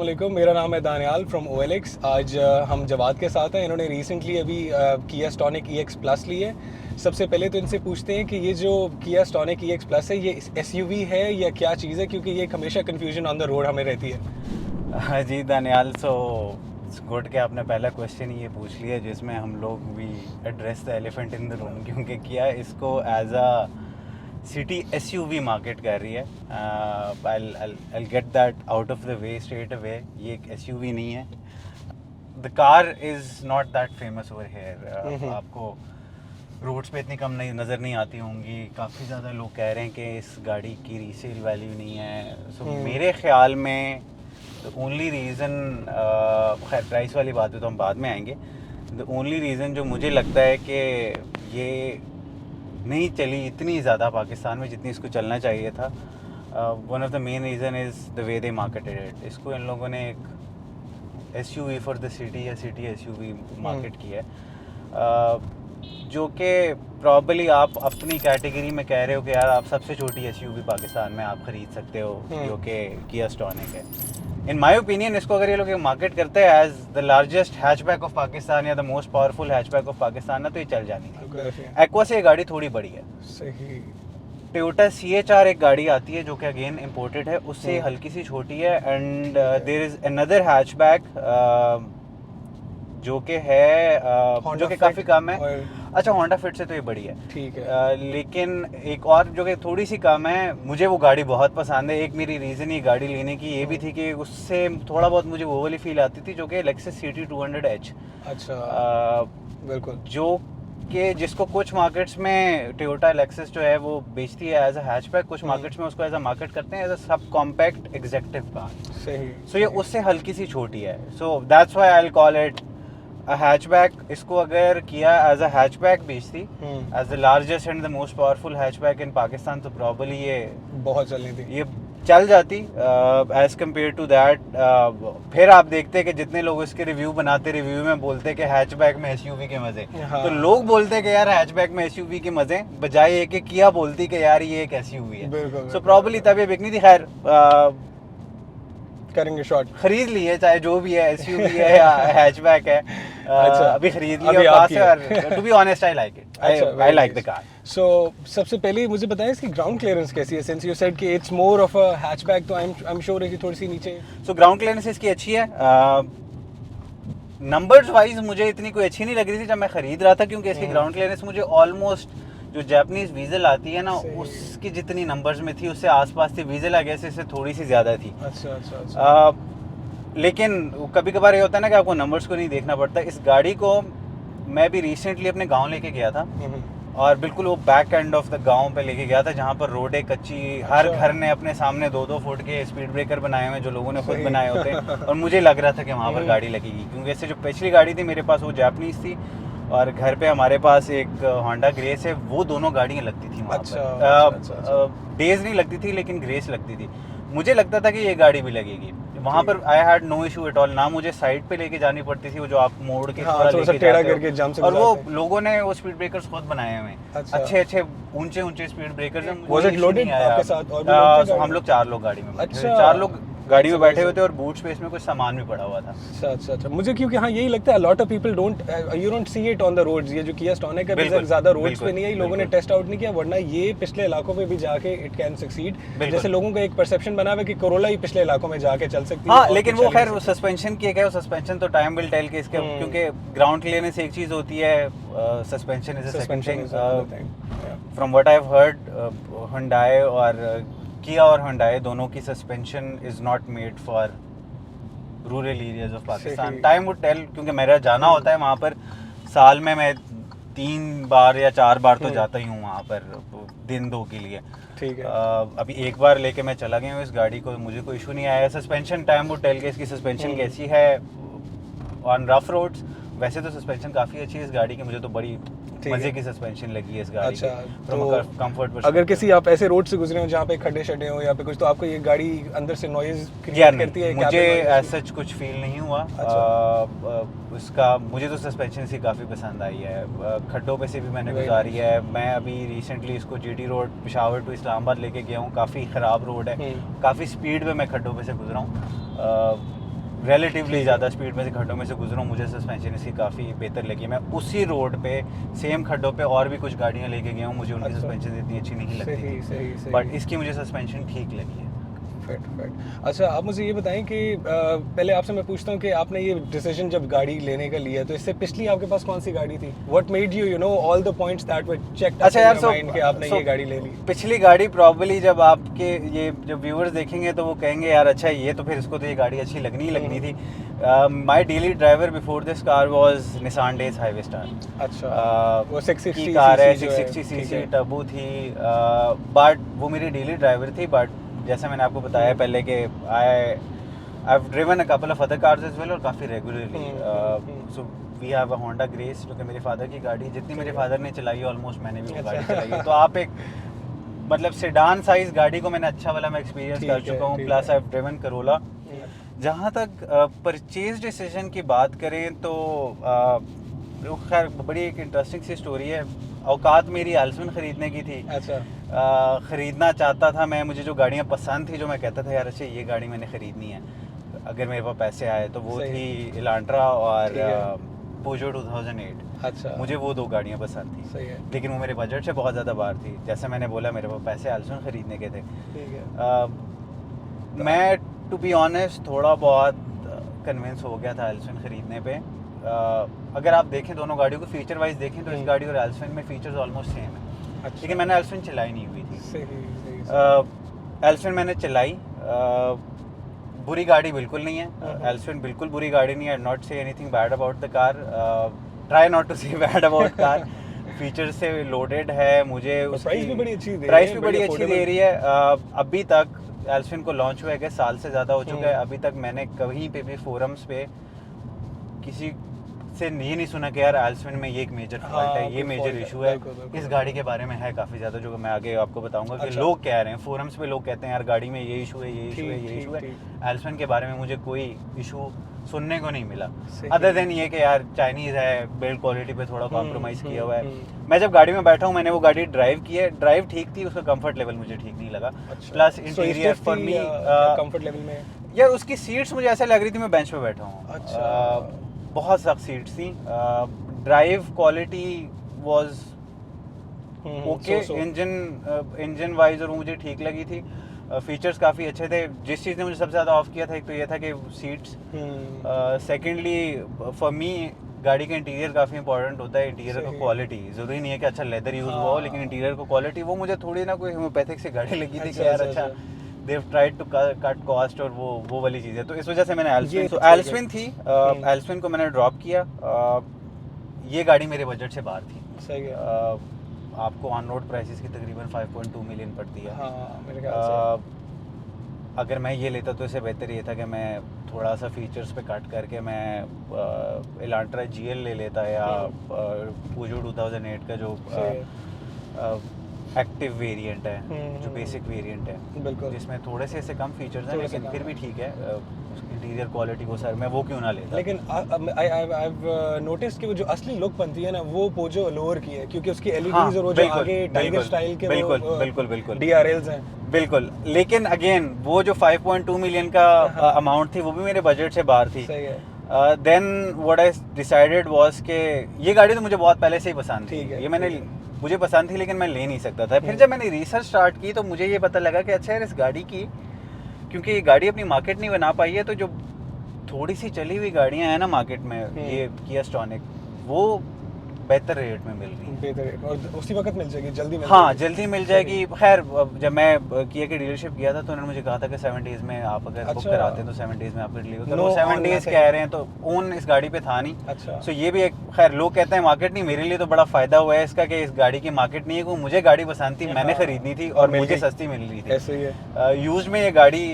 वालेकुम, मेरा नाम है दानियाल फ्रॉम OLX। आज हम जवाद के साथ हैं। इन्होंने रिसेंटली अभी किया स्टॉनिक EX प्लस ली है। सबसे पहले तो इनसे पूछते हैं कि ये जो किया स्टॉनिक EX प्लस है ये SUV है या क्या चीज़ है, क्योंकि ये हमेशा कन्फ्यूजन ऑन द रोड हमें रहती है। हाँ जी दानियाल, सो गुड कि आपने पहला क्वेश्चन ये पूछ लिया जिसमें हम लोग भी address the elephant in the room, क्योंकि किया इसको as a city SUV market कर रही है। I'll get that out of the way straight away। ये एक SUV नहीं है। The car is not that famous over here. आपको रोड्स पे इतनी कम नहीं नज़र नहीं आती होंगी। काफ़ी ज़्यादा लोग कह रहे हैं कि इस गाड़ी की रीसेल वैल्यू नहीं है। सो मेरे ख्याल में द ओनली रीज़न, खैर प्राइस वाली बात है तो हम बाद में आएंगे। द ओनली रीज़न जो मुझे लगता है कि ये नहीं चली इतनी ज़्यादा पाकिस्तान में जितनी इसको चलना चाहिए था, one of the main reason is the way they marketed it. इसको इन लोगों ने एक SUV फॉर द सिटी या सिटी SUV मार्केट किया है, जो कि प्रॉबली आप अपनी कैटेगरी में कह रहे हो कि यार आप सबसे छोटी SUV पाकिस्तान में आप ख़रीद सकते हो, जो कि किया स्टॉनिक है। इन माई ओपिनियन इसको अगर ये लोग मार्केट करते हैं as the largest hatchback of Pakistan या the most powerful hatchback of Pakistan ना, तो ये चल जानी थी। एक्वा से ये गाड़ी थोड़ी बड़ी है। सही। टोयोटा CHR एक गाड़ी आती है जो कि अगेन इम्पोर्टेड है, उससे हल्की सी छोटी है। And there is another hatchback जो कि है जो कि काफ़ी कम है। अच्छा, होंडा फिट से तो ये बड़ी है, ठीक है। लेकिन एक और जो कि थोड़ी सी कम है, मुझे वो गाड़ी बहुत पसंद है। एक मेरी रीज़न ये गाड़ी लेने की ये भी थी कि उससे थोड़ा बहुत मुझे वो वाली फील आती थी जो कि लेक्सस CT 200H। अच्छा, बिल्कुल। जो कि जिसको कुछ मार्केट्स में टोयोटा लेक्सस जो है वो बेचती है एज अ हैचबैक, कुछ मार्केट्स में उसको एज अ मार्केट करते हैं as a sub compact executive car. सही। सो ये उससे हल्की सी छोटी है। So that's why I will call it a hatchback. इसको अगर किया एज अ हैचबैक बेचती, as the largest and the most powerful hatchback in Pakistan, तो प्रॉब्ली ये बहुत चलनी थी, ये चल जाती एज कम्पेयर टू दैट। फिर आप देखते हैं कि जितने लोग इसके रिव्यू बनाते, रिव्यू में बोलते हैं कि हैचबैक में SUV के मजे। हाँ। तो लोग बोलते हैं कि यार हैचबैक में SUV के मजे, बजाय एक किया बोलती कि यार ये एक SUV है। सो प्रॉब्ली तब ये बिकनी थी। खैर करेंगे शॉर्ट। खरीद ली है, चाहे जो भी है, SUV है या हैचबैक है। अच्छा, अभी खरीद लिया और to be honest I like it. I like the car. So सबसे पहले मुझे बताएं इसकी ग्राउंड क्लियरेंस कैसी है, सिंस यू सेड कि it's more of a hatchback, तो आई एम श्योर है कि थोड़ी सी नीचे। सो ग्राउंड क्लियरेंस इसकी अच्छी है। नंबर्स वाइज मुझे इतनी कोई अच्छी नहीं लग रही थी जब मैं खरीद रहा था, क्योंकि इसकी ग्राउंड क्लियरेंस मुझे ऑलमोस्ट जो जापानीज वीजल आती है ना, उसकी जितनी नंबर्स में थी उससे आसपास थी। वीजल आगे से थोड़ी सी ज़्यादा थी। अच्छा। लेकिन कभी कभार ये होता है ना कि आपको नंबर्स को नहीं देखना पड़ता। इस गाड़ी को मैं भी रिसेंटली अपने गांव लेके गया था, और बिल्कुल वो बैक एंड ऑफ द गांव पे लेके गया था जहां पर रोडें कच्ची। हर घर ने अपने सामने 2-2 फुट के स्पीड ब्रेकर बनाए हुए हैं जो लोगों ने खुद बनाए होते हैं। और मुझे लग रहा था कि वहां पर गाड़ी लगेगी, क्योंकि इससे जो पिछली गाड़ी थी मेरे पास वो जापानीज थी, और घर पे हमारे पास एक होंडा ग्रेस है। वो दोनों गाड़ियाँ लगती थी वहाँ पर। डेज नहीं लगती थी लेकिन ग्रेस लगती थी। मुझे लगता था कि ये गाड़ी भी लगेगी वहाँ पर। I had no issue at all ना। मुझे साइड पे लेके जानी पड़ती थी, वो जो आप मोड़ के थोड़ा लेके जाते हो, और वो लोगों ने वो स्पीड ब्रेकर्स खुद बनाए हुए हैं। अच्छे ऊंचे स्पीड ब्रेकर्स हैं। वाज इट लोडेड आपके साथ? और हम लोग 4 लोग गाड़ी में बैठे थे। 4 लोग गाड़ी में बैठे हुए थे और बूट स्पेस में कुछ सामान भी पड़ा हुआ था। अच्छा। मुझे क्योंकि हाँ यही लगता है, lot of people you don't see it on the roads. ये जो किया स्टॉनिक है ज्यादा रोड्स पे नहीं है, लोगों ने टेस्ट आउट नहीं किया, वरना ये पिछले इलाकों पे भी जाके इट कैन सक्सीड। जैसे लोगों का एक परसेप्शन बना हुआ है कि कोरोला ही पिछले इलाकों में जाके चल सकती है। हाँ, लेकिन वो खैर सस्पेंशन की है, वो सस्पेंशन तो टाइम विल टेल के इसके, क्योंकि ग्राउंड क्लियरेंस एक चीज होती है, suspension is a second thing. From what I have heard, Hyundai और किया और Hyundai दोनों की suspension is not made for rural areas of Pakistan. Time would tell, क्योंकि मेरा जाना होता है वहाँ पर। साल में मैं 3 बार या 4 बार तो जाता ही हूँ वहाँ पर, दिन 2 के लिए। ठीक है। अभी एक बार लेके मैं चला गया हूँ इस गाड़ी को, मुझे कोई इशू नहीं आया। सस्पेंशन टाइम वुड टेल के इसकी सस्पेंशन कैसी है ऑन रफ रोड्स। वैसे तो सस्पेंशन काफ़ी अच्छी है इस गाड़ी की, मुझे तो बड़ी मजे की सस्पेंशन लगी है इस गाड़ी की। तो कंफर्ट अगर किसी आप ऐसे रोड से गुजरे हो जहाँ पे खड्डे शड्डे हो या पे कुछ, तो आपको ये गाड़ी अंदर से नॉइज क्रिएट करती है? मुझे ऐसा कुछ फील नहीं हुआ। उसका मुझे तो सस्पेंशन से काफ़ी पसंद आई है। खड्डों पे से भी मैंने गुजारी है। मैं अभी रिसेंटली इसको GT road Peshawar to Islamabad लेके गया हूँ। काफ़ी ख़राब रोड है, काफ़ी स्पीड पे मैं खड्डों पे से गुजरा हूँ। रिलेटिवली ज़्यादा स्पीड में से खड्डों में से गुजरूँ, मुझे सस्पेंशन इसकी काफ़ी बेहतर लगी। मैं उसी रोड पे सेम खड्डों पे और भी कुछ गाड़ियाँ लेके गया हूँ, मुझे उनकी अच्छा। सस्पेंशन इतनी अच्छी नहीं लगती सही थी, सही सही। बट इसकी मुझे सस्पेंशन ठीक लगी है। Fit fit. अच्छा, आप मुझे ये बताएं कि पहले आपसे मैं पूछता हूँ कि आपने ये डिसीजन जब गाड़ी लेने का लिया तो इससे पिछली आपके पास कौन सी गाड़ी थी? What made you know all the points that were checked अच्छा यार, माइंड कि आपने ये गाड़ी ले ली? पिछली गाड़ी प्रॉब्ली जब आपके ये जब व्यूअर्स देखेंगे तो वो कहेंगे यार अच्छा ये तो फिर इसको तो ये गाड़ी अच्छी लगनी ही लगनी थी। My daily driver before this car was Nissan days highway star. अच्छा, वो 660 की कार है, सीसी जो है, 660 ठीक सीसी है। टर्बो थी, बट वो मेरी डेली ड्राइवर थी। बट जैसे मैंने आपको बताया पहले कि I have driven a couple of other cars as well और काफ़ी regularly. So we have a Honda Grace जो कि मेरे फादर की गाड़ी, जितनी मेरे फादर ने चलाई है ऑलमोस्ट मैंने भी वो गाड़ी अच्छा। चलाई है। तो आप एक मतलब सेडान साइज गाड़ी को मैंने अच्छा वाला मैं एक्सपीरियंस ठीक कर है, चुका हूँ, ठीक प्लस है। I have driven Corolla. जहाँ तक परचेज डिसीजन की बात करें तो वो खैर बड़ी एक इंटरेस्टिंग सी स्टोरी है। औकात मेरी एल्सविन ख़रीदने की थी। अच्छा, ख़रीदना चाहता था मैं, मुझे जो गाड़ियाँ पसंद थी, जो मैं कहता था यार अच्छा ये गाड़ी मैंने ख़रीदनी है अगर मेरे पास पैसे आए, तो वो सही। थी इलांट्रा और ठीक है। पोजो 2008। अच्छा, मुझे वो दो गाड़ियाँ पसंद थी, सही है, लेकिन वो मेरे बजट से बहुत ज़्यादा बाहर थी। जैसे मैंने बोला मेरे पास पैसे एल्सविन ख़रीदने के थे। ठीक है। मैं टू बी ऑनेस्ट थोड़ा बहुत कन्विंस हो गया था एल्सविन ख़रीदने पे। अगर आप देखें दोनों गाड़ियों को फीचर वाइज देखें तो इस गाड़ी और एल्सविन में फीचर्स ऑलमोस्ट सेम है। अच्छा, लेकिन मैंने एल्सविन चलाई नहीं हुई थी। सही सही। एल्सविन मैंने चलाई, बुरी गाड़ी बिल्कुल नहीं है। एल्सविन बिल्कुल बुरी गाड़ी नहीं है। Not say anything bad about the car, try not to say bad about car. Features से लोडेड है, मुझे उसकी प्राइस भी बड़ी अच्छी दे रही है, प्राइस भी बड़ी बड़ी अच्छी दे affordable। रही है। अभी तक एल्सविन को लॉन्च हुए गए साल से ज़्यादा हो चुका है, अभी तक मैंने कहीं पे भी फोरम्स पे किसी से ये नहीं सुना कि यार एल्सविन में ये एक मेजर फॉल्ट है, ये कोई मेजर fault है, इशू है। बिल्कुल, बिल्कुल, इस गाड़ी के बारे में है काफ़ी ज़्यादा, जो मैं आगे आपको बताऊंगा कि अच्छा। लोग कह रहे हैं फोरम्स पे, लोग कहते हैं यार गाड़ी में ये इशू है, ये इशू है, ठीक, ये इशू है। ठीक, एल्सविन के बारे में मुझे कोई इशू सुनने को नहीं मिला, सही। अदर देन ये कि यार चाइनीज़ है, बिल्ड क्वालिटी पे थोड़ा कॉम्प्रोमाइज़ किया हुआ है। हम्म। मैं जब गाड़ी में बैठा हूँ, मैंने वो गाड़ी ड्राइव की है, ड्राइव ठीक थी, उसका कंफर्ट लेवल मुझे ठीक नहीं लगा। अच्छा, plus so interior stiff for थी मी या कंफर्ट लेवल में? यार उसकी सीट्स मुझे ऐसे लग रही थी मैं बेंच पे बैठा हूँ। अच्छा। बहुत सख्त सीट्स थी। Drive quality was okay, so- engine wise और वो मुझे ठीक लगी थी। फीचर्स काफ़ी अच्छे थे। जिस चीज़ ने मुझे सबसे ज़्यादा ऑफ किया था एक तो ये था कि सीट्स। सेकेंडली फॉर मी गाड़ी का इंटीरियर काफ़ी इंपॉर्टेंट होता है। इंटीरियर का सही। क्वालिटी ज़रूरी नहीं है कि अच्छा लेदर यूज़ हुआ हो, लेकिन इंटीरियर को क्वालिटी वो मुझे थोड़ी ना कोई होम्योपैथिक से गाड़ी लगी थी कि यार अच्छा they tried to cut cost और वो वाली चीज़ है। तो इस वजह से मैंने एल्सविन, तो एल्सविन थी, एल्सविन को मैंने ड्रॉप किया। ये गाड़ी मेरे बजट से बाहर थी। सही है। आपको ऑन रोड प्राइसेस की तकरीबन 5.2 मिलियन पड़ती है। हाँ, मेरे ख्याल से। अगर मैं ये लेता तो इससे बेहतर ये था कि मैं थोड़ा सा फीचर्स पे कट करके मैं इलांट्रा जीएल ले लेता, या पूजो 2008 का जो एक्टिव वेरिएंट है, जो बेसिक वेरिएंट है, बिल्कुल। जिसमें थोड़े से ऐसे कम फीचर्स हैं, थोड़े से लेकिन कम फिर भी है। ठीक है। इंटीरियर क्वालिटी को सर मैं वो क्यों ना लेता। लेकिन आई हैव नोटिस कि वो जो असली लुक बनती है ना वो पोजो लोअर की है, क्योंकि उसकी एलईडीज और वो जो बिल्कुल, आगे टाइगर बिल्कुल, स्टाइल के बिल्कुल, वो बिल्कुल, बिल्कुल। डीआरएल्स हैं। बिल्कुल, लेकिन अगेन वो जो 5.2 मिलियन का अमाउंट थी वो भी मेरे बजट से बाहर थी। सही है। Then what I decided was कि ये गाड़ी तो मुझे बहुत पहले से ही पसंद थी, ठीक है, ये मैंने ठीक है। मुझे पसंद थी, लेकिन मैं ले नहीं सकता था। फिर जब मैंने रिसर्च स्टार्ट की तो मुझे ये पता लगा कि अच्छा यार इस गाड़ी की, क्योंकि ये गाड़ी अपनी मार्केट नहीं बना पाई है, तो जो थोड़ी सी चली हुई गाड़ियाँ हैं ना मार्केट में, ये किया स्टॉनिक, वो बेहतर रेट में मिल रही है। बेहतर है और उसी वक्त मिल जाएगी, जल्दी मिल हाँ, जाएगी। जल्दी मिल जाएगी। खैर जब मैं किया की डीलरशिप गया था तो उन्होंने मुझे कहा था कि 7 डेज़ में आप अगर बुक अच्छा। कराते हैं तो 7 डेज़ में आपको डिलीवर करो। No वो 7 on डेज़ nothing। कह रहे हैं, तो ओन इस गाड़ी पे था नहीं। अच्छा। सो ये भी एक, खैर लोग कहते हैं मार्केट नहीं, मेरे लिए तो बड़ा फ़ायदा हुआ है इसका कि इस गाड़ी की मार्केट नहीं है, क्योंकि मुझे गाड़ी पसंद थी, मैंने हाँ, ख़रीदनी थी और और मिल मुझे गई। सस्ती मिल रही थी। ऐसे ही है। यूज़ में ये गाड़ी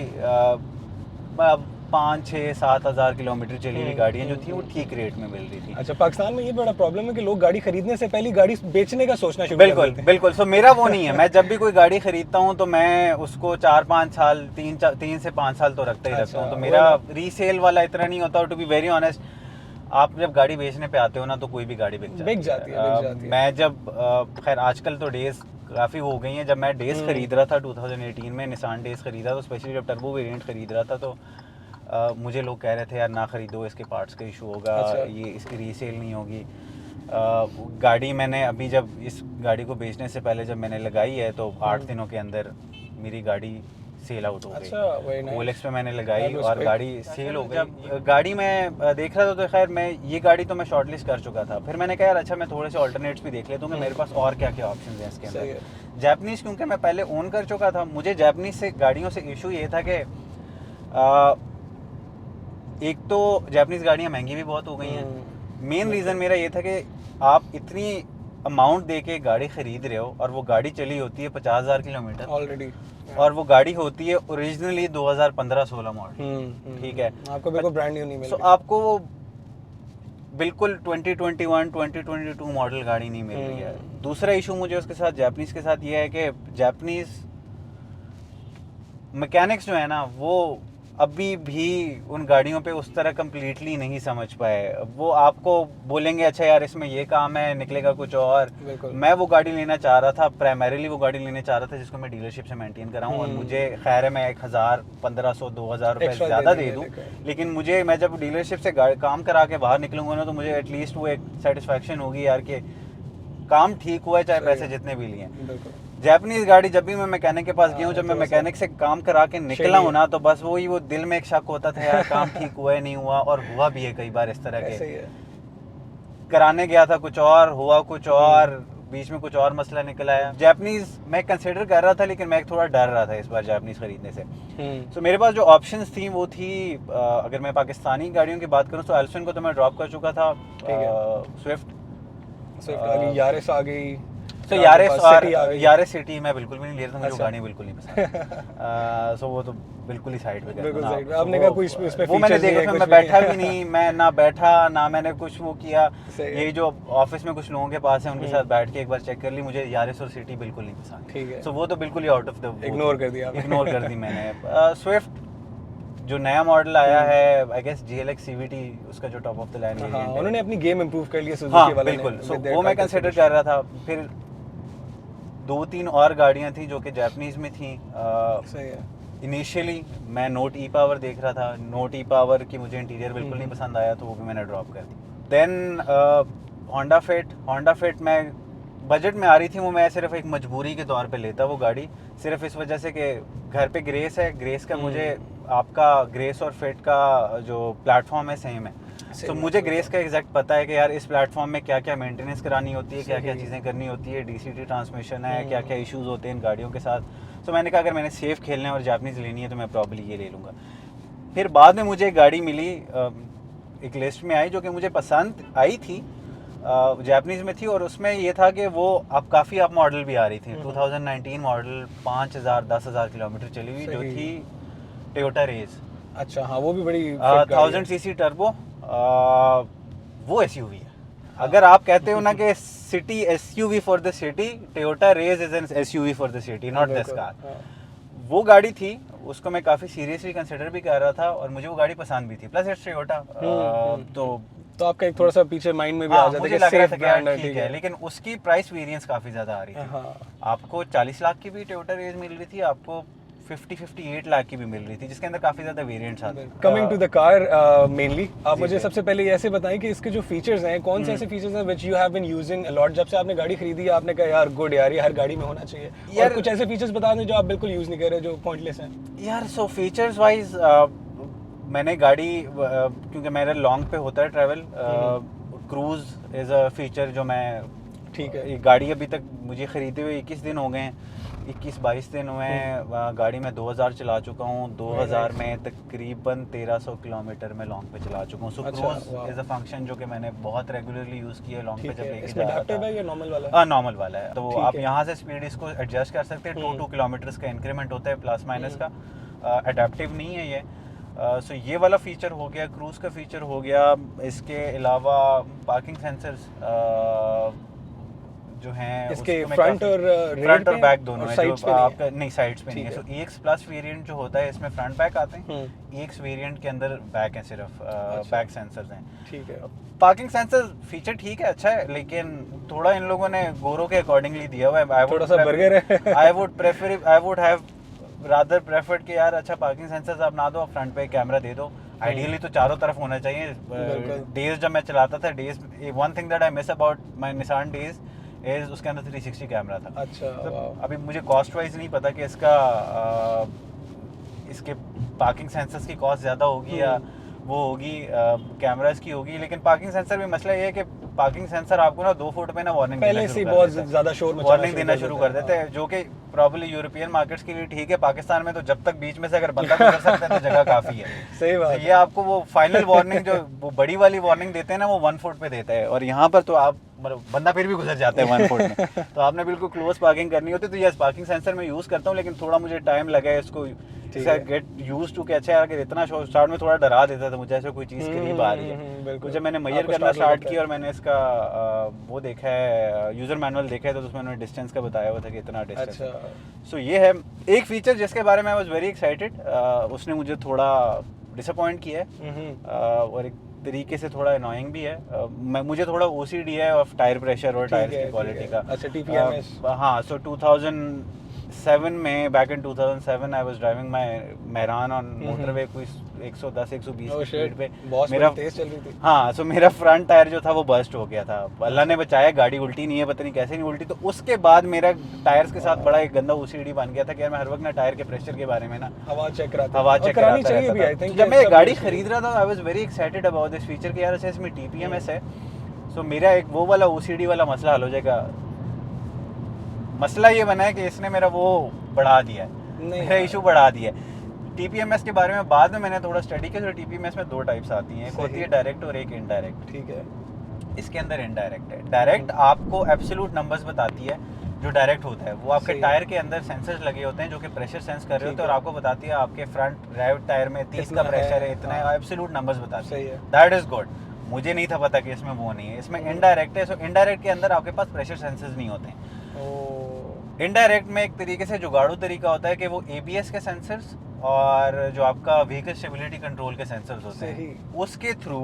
5-6-7 हज़ार किलोमीटर चली हुई गाड़ियाँ जो थी वो ठीक रेट में मिल रही थी। अच्छा, पाकिस्तान में ये बड़ा प्रॉब्लम है कि लोग गाड़ी खरीदने से पहले गाड़ी बेचने का सोचना शुरू कर बिल्कुल देते हैं। बिल्कुल। सो मेरा वो नहीं है। मैं जब भी कोई गाड़ी खरीदता हूँ तो मैं उसको 4-5 साल, 3 से 5 साल तो रखता ही रखता हूँ। तो अच्छा, मेरा वो रीसेल वाला इतना नहीं होता। टू बी वेरी ऑनेस्ट, आप जब गाड़ी बेचने पे आते हो ना तो कोई भी गाड़ी बिक जाती है। मैं जब खैर आजकल तो डेज काफ़ी हो गई हैं। जब मैं डेज खरीद रहा था 2018 में, निसान डेज खरीदा, तो स्पेशली जब टर्बो वेरिएंट खरीद रहा था तो मुझे लोग कह रहे थे यार ना ख़रीदो, इसके पार्ट्स का इशू होगा, अच्छा। ये इसकी रीसेल नहीं होगी। गाड़ी मैंने अभी जब इस गाड़ी को बेचने से पहले जब मैंने लगाई है तो 8 दिनों के अंदर मेरी गाड़ी सेल आउट हो अच्छा, very गई। nice. OLX पे मैंने लगाई That was और quick. गाड़ी सेल हो गई। जब गाड़ी मैं देख रहा था तो खैर मैं ये गाड़ी तो मैं शॉर्टलिस्ट कर चुका था। फिर मैंने कहा यार अच्छा मैं थोड़े से ऑल्टरनेट्स भी देख लेता हूँ कि मेरे पास और क्या क्या ऑप्शन हैं इसके सही अंदर। जैपनीज़ क्योंकि मैं पहले ओन कर चुका था, मुझे जैपनीज़ से गाड़ियों से इशू ये था कि एक तो जैपनीज़ गाड़ियाँ महंगी भी बहुत हो गई हैं। मेन रीज़न मेरा ये था कि आप इतनी अमाउंट दे के गाड़ी ख़रीद रहे हो और वो गाड़ी चली होती है 50,000 किलोमीटर ऑलरेडी, और वो गाड़ी होती है ओरिजिनली 2015-16 मॉडल। ठीक है, आपको बिल्कुल ब्रांड न्यू नहीं मिल सो रही। आपको वो बिल्कुल 2021 2022 मॉडल गाड़ी नहीं मिल रही है। दूसरा इशू मुझे उसके साथ जापानीज़ के साथ ये है कि जापानीज़ मैकेनिक्स जो है ना वो अभी भी उन गाड़ियों पे उस तरह कम्प्लीटली नहीं समझ पाए। वो आपको बोलेंगे अच्छा यार इसमें ये काम है, निकलेगा कुछ और। बिल्कुल। मैं वो गाड़ी लेना चाह रहा था, प्राइमरीली वो गाड़ी लेने चाह रहा था जिसको मैं डीलरशिप से मेंटेन कराऊं, और मुझे खैर है मैं 1,000 1,500 2,000 रुपये Extra ज़्यादा दे दे देंगे, दूँ, लेकिन मुझे मैं जब डीलरशिप से काम करा के बाहर निकलूंगा ना तो मुझे एटलीस्ट वो एक सेटिस्फैक्शन होगी यार कि काम ठीक हुआ है चाहे सही पैसे है। जितने भी लिए। बिल्कुल। जापानीज़ गाड़ी जब भी मैं मैकेनिक के पास गया हूँ, जब मैं थोड़ा सा मैकेनिक से काम करा के निकला shady हूँ ना तो बस वही वो दिल में एक शक होता था यार काम ठीक हुआ है नहीं हुआ, और हुआ भी है कई बार इस तरह ऐसे के। ही है। कराने गया था कुछ और, हुआ कुछ और, बीच में कुछ और मसला निकल आया। जापानीज़ मैं कंसिडर कर रहा था लेकिन मैं थोड़ा डर रहा था इस बार जापानीज़ खरीदने से। तो मेरे पास जो ऑप्शंस थी वो थी, अगर मैं पाकिस्तानी गाड़ियों की बात करूँ तो एल्सन को तो मैं ड्रॉप कर चुका था। स्विफ्ट आ गई, यारिस आ गई, तो यारिस और सिटी आ गई। यारिस सिटी मैं बिल्कुल भी नहीं ले रहा था, मुझे वो अच्छा। गाड़ी बिल्कुल नहीं पसंद। सो वो तो बिल्कुल ही साइड पे कर बिल्कुल दो ना। साइड पे। तो आपने कहा कोई इस पे वो मैंने features नहीं देखा, है, उसमें कुछ मैं भी बैठा नहीं भी नहीं, मैं ना बैठा ना मैंने कुछ वो किया। सही है। ये जो ऑफिस में कुछ लोगों के पास है उनके साथ बैठ के एक बार चेक कर ली, मुझे यारिस और सिटी बिल्कुल नहीं पसंद। ठीक है। सो वो तो बिल्कुल ही आउट ऑफ द इग्नोर कर दिया आपने। इग्नोर कर दी मैंने। स्विफ्ट जो नया मॉडल आया है आई गेस GLX CVT, उसका जो टॉप ऑफ द लाइन हाँ, उन्होंने अपनी गेम इंप्रूव कर ली है हाँ सुजुकी वाले ने, बिल्कुल। सो with their वो मैं Titan कंसिडर Edition। कर रहा था। फिर 2-3 और गाड़ियाँ थी जो कि जापानीज़ में थी। सही है। इनिशियली मैं नोट ई पावर देख रहा था, नोट ई पावर की मुझे इंटीरियर बिल्कुल नहीं पसंद आया तो वो भी मैंने ड्रॉप कर दी। देन होंडा फिट मैं बजट में आ रही थी, वो मैं सिर्फ एक मजबूरी के तौर पे लेता वो गाड़ी, सिर्फ इस वजह से कि घर पे ग्रेस है, ग्रेस का मुझे आपका ग्रेस और फिट का जो प्लेटफॉर्म है सेम है। तो मुझे ग्रेस का एग्जैक्ट पता है कि यार इस प्लेटफॉर्म में क्या क्या मेंटेनेंस करानी होती है, क्या क्या चीज़ें करनी होती है, DCT ट्रांसमिशन है, क्या क्या इश्यूज होते हैं इन गाड़ियों के साथ। तो मैंने कहा अगर मैंने सेफ खेलना है और जापानीज़ लेनी है तो मैं प्रॉब्ली ये ले लूँगा। फिर बाद में मुझे एक गाड़ी मिली, एक लिस्ट में आई जो कि मुझे पसंद आई थी, जापानीज़ में थी, और उसमें ये था कि वो अब काफ़ी अप मॉडल भी आ रही थी। 2019 मॉडल 5,000-10,000 किलोमीटर चली हुई जो थी टोयोटा रेज। अच्छा, हाँ वो भी बड़ी fit गाड़ी है। 1000 cc टर्बो। वो SUV है। अगर आप कहते हो ना कि city SUV for the city, Toyota Raize is an SUV for the city, not this car. हाँ। वो गाड़ी थी, उसको मैं काफ़ी सीरियसली कंसिडर भी कर रहा था और मुझे वो गाड़ी पसंद भी थी, प्लस इट्स टोयोटा। तो आपका एक थोड़ा सा पीछे माइंड में भी आ हाँ, जाता है मुझे कि लग रहा safe था कि यार brand है, ठीक है, लेकिन उसकी प्राइस वेरिएंस काफ़ी ज़्यादा आ रही थी। हाँ। आपको 40 लाख की भी टोयोटा रेज मिल रही थी, आपको 58 लाख की भी मिल रही थी, जिसके अंदर काफ़ी ज़्यादा वेरिएंट्स आते हैं। Coming to the car mainly, आप जी, मुझे जी। सबसे पहले ये ऐसे बताएं कि इसके जो फीचर्स हैं, कौन से ऐसे फीचर्स हैं which you have been using a lot. जब से आपने गाड़ी खरीदी है आपने कहा यार गुड यार ये हर गाड़ी में होना चाहिए, यार और कुछ ऐसे फीचर्स बता दें जो आप बिल्कुल यूज नहीं कर रहे, जो पॉइंटलेस हैं। यार सो फीचर्स वाइज मैंने गाड़ी क्योंकि मेरा लॉन्ग पे होता है travel, cruise is a feature जो मैं, ठीक है। ये गाड़ी अभी तक मुझे ख़रीदे हुए 21 दिन हो गए हैं, 21-22 दिन हुए हैं। गाड़ी में 2000 चला चुका हूँ, 2000 में तकरीबन 1300 किलोमीटर में लॉन्ग पे चला चुका हूँ। सो अच्छा, क्रूज वाह। इज़ अ फंक्शन जो कि मैंने बहुत रेगुलरली यूज़ किया है लॉन्ग पे ठीक जब है, लेके इसमें जा रहा adaptive था। है या नॉर्मल वाला है? हाँ नॉर्मल वाला है, तो ठीक आप है। यहाँ से स्पीड इसको एडजस्ट कर सकते हैं, 2 किलोमीटर्स का इंक्रीमेंट होता है प्लस माइनस का। अडेप्टिव नहीं है ये। सो ये वाला फीचर हो गया, क्रूज़ का फीचर हो गया। इसके अलावा पार्किंग सेंसर्स जो हैं इसके उसको मैं फ्रंट काफ़ी- और rear फ्रंट और पे बैक हैं? दोनों और है, sides जो पे नहीं है? आपका नहीं साइड्स पे नहीं है। ठीक सो EX प्लस वेरिएंट जो होता है इसमें फ्रंट बैक आते हैं, हम्म। EX वेरिएंट के अंदर बैक है सिर्फ, बैक सेंसर्स हैं। ठीक है। पार्किंग सेंसर फीचर ठीक है, अच्छा है, लेकिन थोड़ा इन लोगों ने गोरों के अकॉर्डिंगली दिया हुआ है। थोड़ा सा burger है। I would have rather preferred कि यार अच्छा पार्किंग सेंसर्स आप ना दो, आप फ्रंट पे कैमरा दे दो। आइडियली तो चारों तरफ होना चाहिए। डेज जब मैं चलाता था, days one thing that I miss about my Nissan days is उसके अंदर 360 कैमरा था। अच्छा, वाह। अभी मुझे कॉस्ट वाइज नहीं पता कि इसका इसके पार्किंग सेंसर्स की कॉस्ट ज़्यादा होगी या वो होगी कैमरास की होगी, लेकिन पार्किंग सेंसर में मसला ये है कि पार्किंग सेंसर आपको ना 2 फुट पे ना वार्निंग पहले से बहुत ज़्यादा शोर मचाना वार्निंग देना शुरू कर देते हैं, जो कि प्रॉब्ली यूरोपियन मार्केट्स के लिए ठीक है। पाकिस्तान में तो जब तक बीच में से अगर बंदा गुजर सकता है तो जगह काफ़ी है। सही बात। तो ये आपको वो फाइनल वार्निंग जो वो बड़ी वाली वार्निंग देते हैं ना, वो 1 फुट पे देता है, और यहाँ पर तो आप मतलब बंदा फिर भी गुजर जाता है 1 फुट में। तो आपने बिल्कुल क्लोज पार्किंग करनी होती है। तो यस, पार्किंग सेंसर मैं यूज़ करता हूँ, लेकिन थोड़ा मुझे टाइम लगा है इसको गेट यूज टू। कि अच्छा यार कि इतना स्टार्ट में थोड़ा डरा देता था मुझे, ऐसे कोई चीज़ करीब आ रही है। तो जब मैंने मेजर करना स्टार्ट किया और मैंने इसका वो देखा है, यूज़र मैनुअल देखा है, तो उसमें उन्होंने डिस्टेंस का बताया हुआ था कि इतना डिस्टेंस। सो ये है एक फीचर जिसके बारे में आई वाज वेरी एक्साइटेड। उसने मुझे थोड़ा डिसअपॉइंट किया है और एक तरीके से थोड़ा अनोइंग भी है। मुझे थोड़ा ओसीडी है ऑफ टायर प्रेशर और टायर्स की क्वालिटी का। अच्छा, टीपीएमएस। हाँ, सो 2007 में, back in 2007 I was driving my Mehran on motorway, कोई 110-120 की स्पीड पे मेरा तेज चल रही थी। हाँ, सो मेरा फ्रंट टायर जो था वो बस्ट हो गया था। अल्लाह ने बचाया, गाड़ी उल्टी नहीं है, पता नहीं कैसे नहीं उल्टी। तो उसके बाद मेरा टायर्स के साथ बड़ा एक गंदा ओसीडी बन गया था कि यार मैं हर वक्त ना टायर के प्रेशर के बारे में ना हवा चेक कराता चाहिए भी। आई थिंक जब मैं गाड़ी खरीद रहा था I was very excited about this feature कि यार अच्छा इसमें टीपीएमएस है, सो मेरा एक वो वाला ओसीडी वाला मसला हल हो जाएगा। मसला ये बना है कि इसने मेरा वो बढ़ा दिया है, मेरा इशू बढ़ा दिया है। टीपीएमएस के बारे में बाद में मैंने थोड़ा स्टडी किया। तो टीपीएमएस में 2 टाइप्स आती हैं, एक होती है डायरेक्ट और एक इनडायरेक्ट। ठीक है। इसके अंदर इनडायरेक्ट है। डायरेक्ट आपको एब्सोल्यूट नंबर्स बताती है। जो डायरेक्ट होता है वो आपके टायर के अंदर सेंसर्स लगे होते हैं जो कि प्रेशर सेंस कर रहे होते हैं और आपको बताती है आपके फ्रंट राइट टायर में 30 का प्रेशर है, इतना है, एब्सोल्यूट नंबर्स बताती है। That is good. मुझे नहीं था पता कि इसमें वो नहीं है, इसमें इनडायरेक्ट है। सो इनडायरेक्ट के अंदर आपके पास प्रेशर सेंसर्स नहीं होते हैं। इनडायरेक्ट में एक तरीके से जुगाड़ू तरीका होता है कि वो एबीएस के सेंसर्स और जो आपका व्हीकल स्टेबिलिटी कंट्रोल के सेंसर्स होते हैं, उसके थ्रू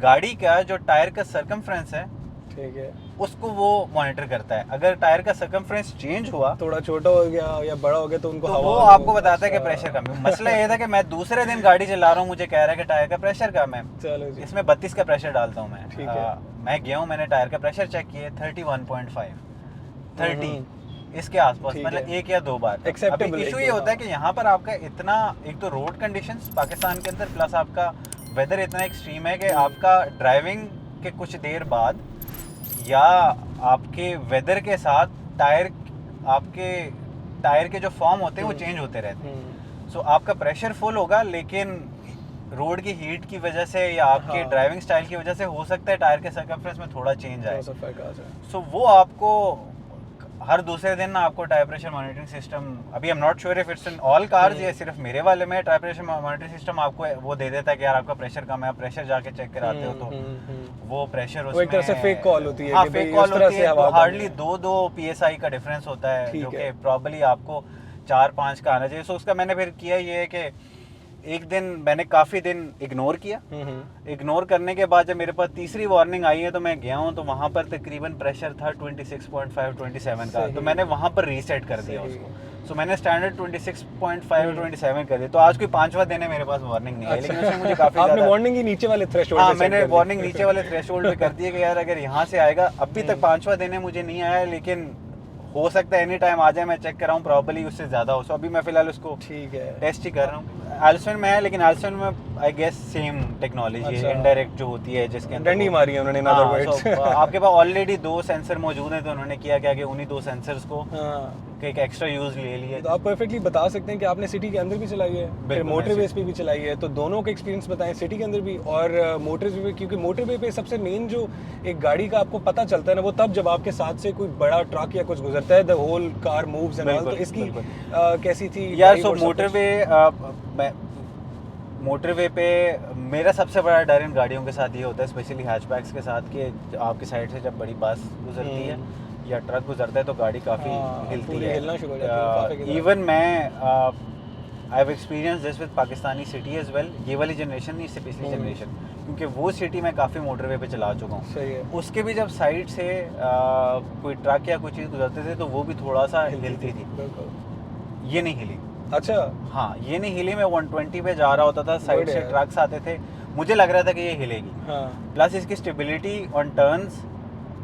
गाड़ी का जो टायर का सर्कमफ्रेंस है, ठीक है, उसको वो मॉनिटर करता है। अगर टायर का सर्कमफ्रेंस चेंज हुआ, थोड़ा छोटा हो गया या बड़ा हो गया, तो उनको तो वो आपको बताता है कि प्रेशर कम है। मसला ये था कि मैं दूसरे दिन गाड़ी चला रहा हूँ, मुझे कह रहा है कि टायर का प्रेशर कम है। चलो जी। इसमें 32 का प्रेशर डालता हूँ मैं। ठीक है। मैं गया हूँ, मैंने टायर का प्रेशर चेक किया, 31.5 30 इसके आसपास, मतलब 1 या 2 बार। अभी इशू ये होता है कि यहाँ पर आपका इतना, एक तो रोड कंडीशंस पाकिस्तान के अंदर, प्लस आपका वेदर इतना एक्सट्रीम है कि आपका ड्राइविंग के कुछ देर बाद या आपके वेदर के साथ आपके टायर के जो फॉर्म होते हैं वो चेंज होते रहते हैं। सो आपका प्रेशर फुल होगा, लेकिन रोड की हीट की वजह से या आपके ड्राइविंग स्टाइल की वजह से हो सकता है टायर के सर्कमफ्रेंस में थोड़ा चेंज आए। सो वो आपको हर दूसरे दिन ना आपको टायर प्रेशर मॉनिटरिंग सिस्टम, अभी आई am not sure if it's in all cars या सिर्फ मेरे वाले में, टायर प्रेशर मॉनिटरिंग सिस्टम आपको वो दे देता है कि यार आपका प्रेशर कम है, आप प्रेशर जाके चेक कराते हो तो वो प्रेशर उसमें एक तरह से फेक कॉल होती है। हाँ, फेक कॉल होती है। तो हार्डली 2 PSI का डिफरेंस होता है, जो कि प्रॉब्ली आपको 4-5 का आना चाहिए। सो उसका मैंने फिर किया ये है कि एक दिन मैंने काफ़ी दिन इग्नोर किया। इग्नोर करने के बाद जब मेरे पास तीसरी वार्निंग आई है तो मैं गया हूँ, तो वहाँ पर तकरीबन प्रेशर था 26.5-27 का, तो मैंने वहाँ पर रीसेट कर दिया उसको। सो मैंने स्टैंडर्ड 26.5-27 कर दिया। तो आज कोई 5वां दिन है मेरे पास वार्निंग नहीं है, लेकिन उसमें मुझे काफ़ी ज़्यादा वार्निंग ही नीचे वाले थ्रेशोल्ड। हाँ, मैंने वार्निंग नीचे वाले थ्रेशोल्ड पे कर दिया कि यार अगर यहाँ से आएगा, अभी तक 5वां दिन है, मुझे नहीं आया, लेकिन हो सकता है एनी टाइम आ जाए। मैं चेक कर रहा हूँ, प्रॉब्ली उससे ज़्यादा हो। सो अभी मैं फिलहाल उसको ठीक है टेस्ट ही कर रहा हूँ। एल्सन में है, लेकिन एल्सन में आई गेस सेम टेक्नोलॉजी है, इनडायरेक्ट जो होती है, जिसके अंदर डंडी मारी है उन्होंने। इन अदर वर्ड्स आपके पास ऑलरेडी 2 सेंसर मौजूद हैं, तो उन्होंने किया क्या कि उन्हीं 2 सेंसर्स को एक एक्स्ट्रा यूज ले लिया। तो आप परफेक्टली बता सकते हैं कि आपने सिटी के अंदर भी चलाई है, फिर मोटरवेज पे भी चलाई है, तो दोनों का एक्सपीरियंस बताएं, सिटी के अंदर भी और मोटरवे पे, क्योंकि मोटरवे पे सबसे मेन जो एक गाड़ी का आपको पता चलता है ना, वो तब जब आपके साथ से कोई बड़ा ट्रक या कुछ गुजरता है, the whole car moves and all. तो इसकी कैसी थी यार? सो मोटरवे पे मेरा सबसे बड़ा डर इन गाड़ियों के साथ ये होता है, स्पेशली हैचबैक्स के साथ, कि आपकी साइड से जब बड़ी बस गुजरती है या ट्रक गुजरता है तो गाड़ी काफ़ी हिलती है। इवन मैं I have experience this with Pakistani city as well. ये वाली जनरेशन नहीं, इससे पिछली जनरेशन, क्योंकि वो सिटी मैं काफ़ी मोटरवे पे चला चुका हूँ। उसके भी जब साइड से कोई ट्रक या कोई चीज़ गुजरते थे तो वो भी थोड़ा सा हिलती थी। ये नहीं हिली। अच्छा, हाँ, ये नहीं हिली। मैं 120 पे जा रहा होता था, साइड से बढ़िया। ट्रक्स आते थे, मुझे लग रहा था कि ये हिलेगी। हाँ, प्लस इसकी stability on turns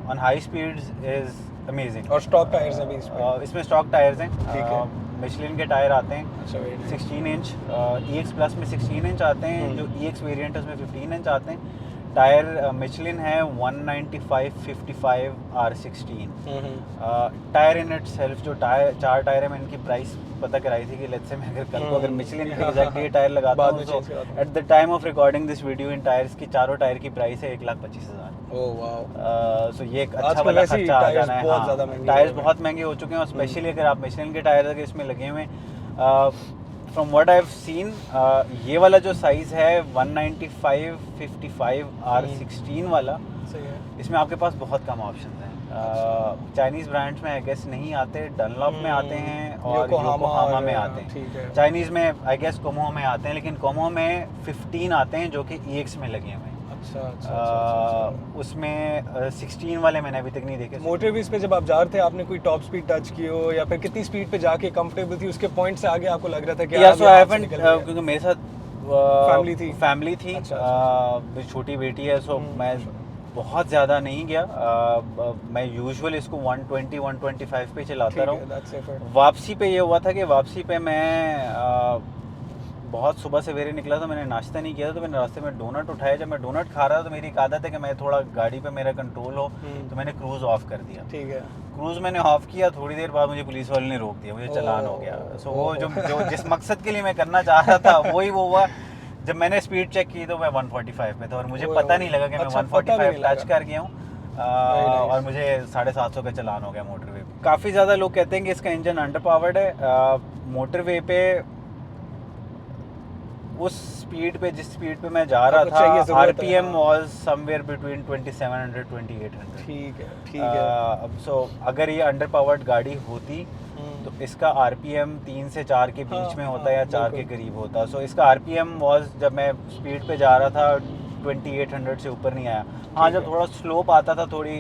on high speeds is amazing. और स्टॉक टायर्स हैं भी इसमें? इसमें स्टॉक टायर्स हैं, ठीक है। मिशलिन के टायर आते हैं अच्छा, very nice. 16 inch. EX plus में 16 इंच आते हैं, जो EX वेरिएंट है उसमें 15 इंच आते हैं। टायर मिशलिन है 195/55 R16। Tyre in it self, जो चार टायर है, मैं इनकी प्राइस पता कराई थी कि लेट्स से मैं अगर कल को अगर मिशलिन के एग्जैक्ट ये टायर लगाता बाद हूँ में तो change करा दूँ। At the time of recording this video in tyres की चारों टायर की प्राइस है 1,25,000। Oh wow. सो ये एक अच्छा आजकल वाला वैसे ही खर्चा आ टायर्स जाना है। बहुत ज़्यादा महंगे टायर्स हो गए बहुत महंगे हो चुके हैं, और स्पेशली अगर आप मिशलिन के टायर अगर इसमें लगे हुए हैं, from what I have scene, ये वाला जो साइज़ है 195/55 R16 वाला, सही है। इसमें आपके पास बहुत कम ऑप्शन हैं। चाइनीज़ ब्रांड्स में आई गेस नहीं आते, डनलॉप में आते हैं और योकोहामा में आते हैं। ठीक है। चाइनीज़ में आई गेस कोमो में आते हैं, लेकिन कोमो में 15 आते हैं जो कि EX में लगे हुए हैं। अच्छा। उसमें 16 वाले मैंने अभी तक नहीं देखे। मोटरवेज पे जब आप जा रहे थे, आपने कोई टॉप स्पीड टच की हो, या फिर कितनी स्पीड पे जाके कंफर्टेबल थी, उसके पॉइंट से आगे आपको लग रहा था कि या आप सो यहाँ आई से हैवंट, निकल गए? क्योंकि मेरे साथ फैमिली थी? अच्छा, अच्छा। मेरी छोटी बेटी है, सो मैं बहुत ज़्यादा नहीं गया। मैं यूजुअल इसको 120-125 पे चलाता रहा हूँ। That's safer. वापसी पे ये हुआ था कि वापसी पे मैं बहुत सुबह सवेरे निकला था, मैंने नाश्ता नहीं किया था, तो मैंने रास्ते में डोनट उठाया। जब मैं डोनट खा रहा था तो मेरी एक आदत है कि मैं थोड़ा गाड़ी पे मेरा कंट्रोल हो, तो मैंने क्रूज़ ऑफ कर दिया। ठीक है। क्रूज़ मैंने ऑफ किया, थोड़ी देर बाद मुझे पुलिस वाले ने रोक दिया, मुझे चालान हो गया। सो वो जो जिस मकसद के लिए मैं करना चाह रहा था वही वो हुआ। जब मैंने स्पीड चेक की तो मैं 145 पे था, और मुझे पता नहीं लगा कि मैं अच्छा, पता भी 145 नहीं टच लगा। कर गया हूँ। और मुझे 750 का चालान हो गया मोटरवे पे। काफ़ी ज़्यादा लोग कहते हैं कि इसका इंजन अंडर पावर्ड है। मोटरवे पे उस स्पीड पे, जिस स्पीड पे मैं जा रहा आपको चाहिए, था, ज़रूरत है, RPM हाँ। Was somewhere between 2700-2800। ठीक है। सो अगर ये अंडर पावर्ड गाड़ी होती तो इसका RPM 3 से 4 के बीच हाँ, में होता, या 4 के बिल्कुल। करीब होता। सो इसका RPM वाज, जब मैं स्पीड पे जा रहा था, 2800 से ऊपर नहीं आया। हाँ, ठीक जब है। थोड़ा स्लोप आता था, थोड़ी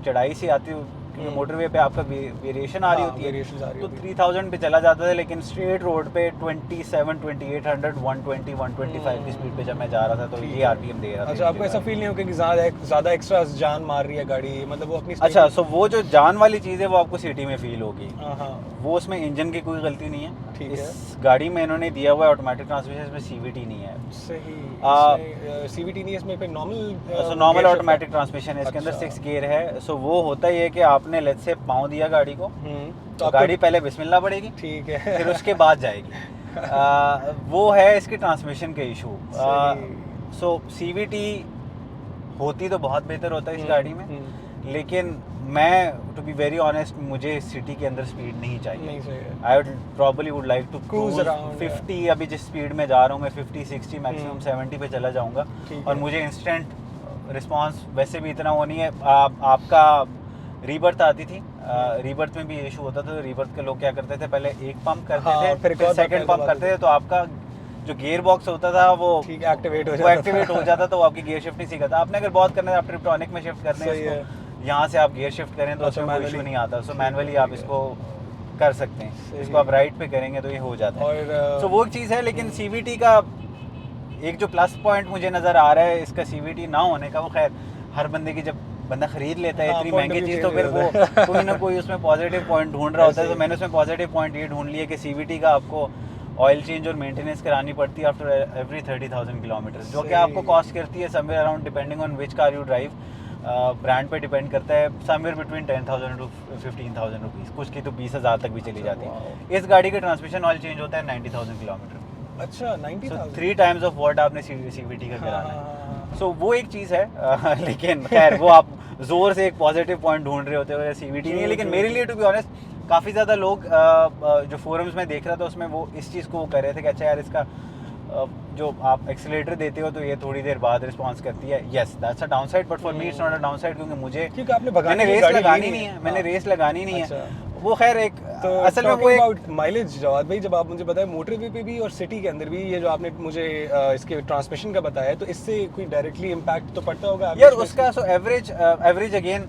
चढ़ाई सी आती, क्योंकि मोटरवे पे आपका वेरिएशन आ रही हाँ, होती है, variations आ रही तो होती है। 3000 पे चला जाता था। लेकिन स्ट्रेट रोड पे 27-2800, 120-125 की स्पीड पे जब मैं जा रहा था, तो ठीक ये है। RPM दे रहा था। अच्छा, आपको ऐसा फील नहीं हो कि ज़्यादा एक्स्ट्रा जान मार रही है गाड़ी, मतलब वो अपनी अच्छा, सो वो जो जान वाली चीज़ है वो आपको सिटी में फील होगी। हाँ, वो उसमें इंजन की कोई गलती नहीं है। ठीक इस गाड़ी में इन्होंने दिया हुआ है ऑटोमेटिक ट्रांसमिशन, इसमें CVT नहीं है। सही। आ, CVT नहीं है इसमें, फिर normal so normal automatic transmission है, इसके अंदर अच्छा। 6 गियर है। सो वो होता ही है कि आपने लेट्स से पाँव दिया गाड़ी को, तो आपको- गाड़ी पहले बिस्मिल्लाह पड़ेगी, ठीक है। फिर उसके बाद जाएगी। वो है इसके ट्रांसमिशन के इशू। सही। सो CVT होती तो बहुत बेहतर होता है इस गाड़ी में, लेकिन मैं टू बी वेरी ऑनेस्ट, मुझे सिटी के अंदर स्पीड नहीं चाहिए। नहीं सही है। I probably would like to Cruise cruise around, 50। अभी जिस स्पीड में जा रहा हूँ मैं 50-60 मैक्सिमम 70 पे चला जाऊँगा, ठीक और है। मुझे इंस्टेंट रिस्पांस वैसे भी इतना वो नहीं है। आपका रीबर्थ आती थी, रीबर्थ में भी इशू होता था। तो रीबर्थ के लोग क्या करते थे, पहले एक पंप करते हाँ, थे, फिर एक फिर और सेकंड पंप पंप करते थे, तो आपका जो गियर बॉक्स होता था वो ठीक है, एक्टिवेट हो वो जाता एक्टिवेट हो जाता, तो वो आपकी गियर शिफ्ट नहीं सीखा। आपने अगर बहुत करना है, आप ट्रिप्टॉनिक में शिफ्ट करने सही हैं इसको, यहाँ से आप गियर शिफ्ट करें तो अच्छा, उसमें कोई इशू manually। नहीं आता। सो ठीक मैनुअली है, आप ठीक है। इसको कर सकते हैं। सही। इसको आप राइट पे करेंगे तो ये हो जाता है। और सो वो एक चीज़ है। लेकिन CVT का एक जो प्लस पॉइंट मुझे नज़र आ रहा है इसका CVT ना होने का, वो खैर हर बंदे की, जब बंदा खरीद लेता है हाँ, इतनी point of महंगी view चीज़, तो change फिर हो जाता वो कोई ना कोई उसमें पॉजिटिव पॉइंट ढूंढ रहा होता है। ऐसे तो मैंने उसमें पॉजिटिव पॉइंट ये ढूंढ लिया कि CVT का आपको ऑयल चेंज और मेंटेनेंस करानी पड़ती है आफ्टर एवरी 30,000 किलोमीटर, जो कि सही। आपको कॉस्ट करती है somewhere around, depending on which car you drive, brand पे डिपेंड करता है, समवेयर बिटवीन 10,000 to 15,000 रुपीज़, कुछ की तो 20,000 तक भी चली जाती है। इस गाड़ी का ट्रांसमिशन ऑयल चेंज होता है 90,000 किलोमीटर। अच्छा, 90,000। 3 टाइम्स ऑफ व्हाट आपने CVT का कराना है। हाँ। सो वो एक चीज़ है। लेकिन खैर वो आप जोर से एक पॉजिटिव पॉइंट ढूंढ रहे होते हो, CVT नहीं है। लेकिन मेरे लिए टू बी ऑनेस्ट काफ़ी ज़्यादा लोग जो फोरम्स में देख रहा था उसमें वो इस चीज़ को वो कर रहे थे कि अच्छा यार, इसका जो आप एक्सीलेटर देते हो तो ये थोड़ी देर बाद रिस्पांस करती है। Yes, that's a downside, but for me it's not a downside, क्योंकि मुझे क्योंकि आपने भगाने मैंने की रेस गाड़ी ली लगानी नहीं नहीं है। है, मैंने हाँ। रेस लगानी नहीं है। अच्छा। वो खैर एक तो असल में वो एक अबाउट माइलेज जवाद भाई, जब आप मुझे बताएं मोटरवे पे भी और सिटी के अंदर भी, ये जो आपने मुझे इसके ट्रांसमिशन का बताया, तो इससे कोई डायरेक्टली इम्पैक्ट तो पड़ता होगा यार average पे उसका। सो एवरेज अगेन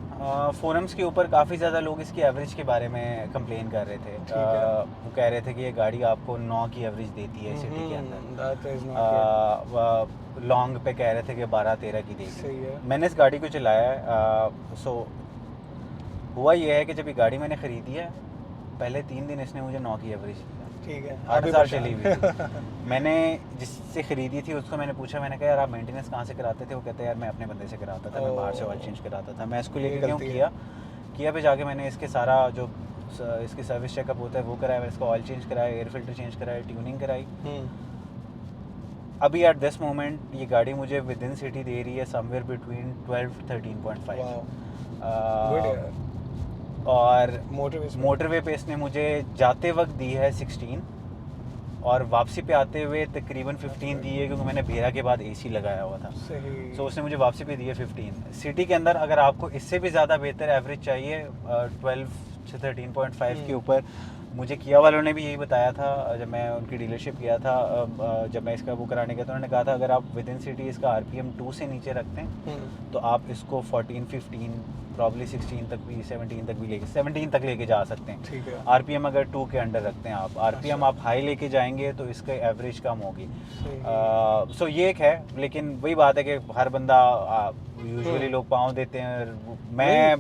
फोरम्स के ऊपर काफ़ी ज़्यादा लोग इसकी एवरेज के बारे में कंप्लेन कर रहे थे। ठीक है। वो कह रहे थे कि ये गाड़ी आपको 9 की एवरेज देती है सिटी के अंदर, that is not good. Long पे कह रहे थे कि 12-13 की देगी। सही है। मैंने इस गाड़ी को चलाया है। सो हुआ ये है कि जब ये गाड़ी मैंने ख़रीदी है, पहले 3 दिन इसने मुझे 9 की एवरेज दी। ठीक है, 8,000 चली हुई थी। मैंने जिससे ख़रीदी थी उसको मैंने पूछा, मैंने कहा यार आप मेंटेनेंस कहाँ से कराते थे? वो कहते हैं यार मैं अपने बंदे से कराता था, मैं बाहर से ऑयल चेंज कराता था। मैं इसको लेके क्यों किया पे जाके मैंने इसके सारा जो इसकी सर्विस चेकअप होता है वो कराया, मैंने इसका ऑयल चेंज कराया, एयर फिल्टर चेंज कराया, ट्यूनिंग कराई। अभी एट दिस मोमेंट ये गाड़ी मुझे विद इन सिटी दे रही है समवेयर बिटवीन 12-13.5। और मोटरवे पे इसने मुझे जाते वक्त दी है 16 और वापसी पे आते हुए तकरीबन 15 दी है, क्योंकि मैंने भेरा के बाद एसी लगाया हुआ था। सही। सो उसने मुझे वापसी पे दी है 15। सिटी के अंदर अगर आपको इससे भी ज़्यादा बेहतर एवरेज चाहिए 12 से 13.5 के ऊपर, मुझे किया वालों ने भी यही बताया था जब मैं उनकी डीलरशिप गया था। जब मैं इसका वो कराने गया था, उन्होंने कहा था अगर आप विद इन सिटी इसका RPM 2 से नीचे रखते हैं तो आप इसको 14-15 प्रॉब्ली 16 तक भी 17 तक भी लेके 17 तक लेके जा सकते हैं। ठीक है। RPM अगर 2 के अंडर रखते हैं आप, RPM आप हाई लेके जाएंगे तो इसका एवरेज कम होगी। सो ये एक है, लेकिन वही बात है कि हर बंदा यूजुअली लोग पाँव देते हैं। मैं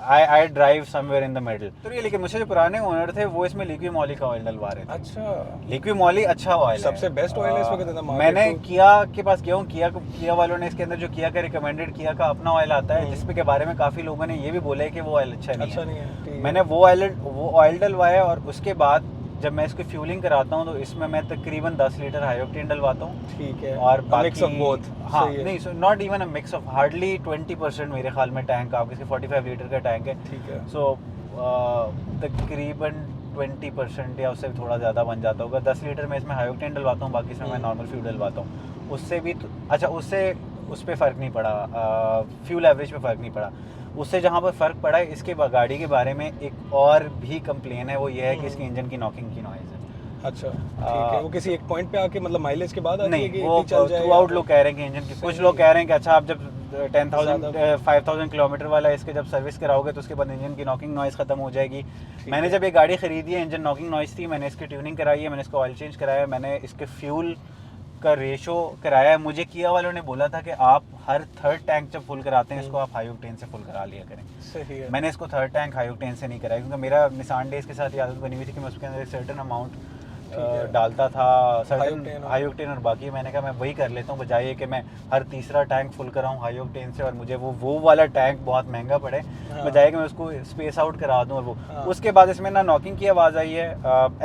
I drive somewhere in the middle. तो ये लेकिन मुझे जो पुराने ओनर थे वो इसमें लिक्विड मॉली का ऑयल डलवा रहे थे। अच्छा, लिक्विड मॉली अच्छा ऑयल है, सबसे बेस्ट ऑयल है इस वक्त मार्केट। मैंने किया के पास गया हूँ, किया वालों ने इसके अंदर जो किया का रिकमेंडेड किया का अपना ऑयल आता है, जिसपे के बारे में काफ़ी लोगों ने ये भी बोला है कि वो ऑयल अच्छा नहीं है। मैंने वो ऑयल डलवाया और उसके बाद जब मैं इसकी फ्यूलिंग कराता हूँ तो इसमें मैं तकरीबन 10 लीटर हाई ऑक्टेन डलवाता हूँ। ठीक है। और मिक्स ऑफ बोथ। हाँ नहीं, so not even a mix of, hardly 20% मेरे ख्याल में टैंक आपके इसके 45 लीटर का टैंक है। ठीक है। सो तकरीबन 20% या उससे थोड़ा ज़्यादा बन जाता होगा। 10 लीटर में इसमें हाई ऑक्टेन डलवाता हूँ, बाकी इसमें मैं नॉर्मल फ्यूल डलवाता हूँ। उससे भी अच्छा, उससे उस पर फ़र्क नहीं पड़ा, फ्यूल एवरेज पे फ़र्क नहीं पड़ा। उससे जहाँ पर फ़र्क पड़ा है, इसके गाड़ी के बारे में एक और भी कंप्लेन है, वो ये है कि इसके इंजन की नॉकिंग की नॉइज़ है। अच्छा, ठीक है। वो किसी एक पॉइंट पे आके मतलब माइलेज के बाद आती है नहीं, कि वो चल जाए? थ्रू आउट लोग कह रहे हैं कि इंजन की, कुछ लोग कह रहे हैं कि अच्छा आप जब 5,000 किलोमीटर वाला इसके जब सर्विस कराओगे तो उसके बाद इंजन की नॉकिंग नॉइज़ ख़त्म हो जाएगी। मैंने जब ये गाड़ी ख़रीदी है, इंजन नॉकिंग नॉइज़ थी, मैंने इसकी ट्यूनिंग कराई है, मैंने इसका ऑयल चेंज कराया है, मैंने इसके फ्यूल का रेशो कराया है। मुझे किया वालों ने बोला था कि आप हर थर्ड टैंक जब फुल कराते हैं इसको आप हाई ऑक्टेन से फुल करा लिया करें। सही है। मैंने इसको थर्ड टैंक हाई ऑक्टेन से नहीं कराया, क्योंकि मेरा निसान डेज के साथ ये आदत बनी हुई थी कि मैं उसके अंदर एक सर्टेन अमाउंट डालता था, सर्टेन हाई ऑक्टेन, और बाकी मैंने कहा मैं वही कर लेता हूँ, बजाय कि मैं हर तीसरा टैंक फुल कराऊँ हाई ऑक्टेन से और मुझे वो वाला टैंक बहुत महंगा पड़े, बजाय कि मैं उसको स्पेस आउट करा दूँ। और वो उसके बाद इसमें ना नॉकिंग की आवाज़ आई है।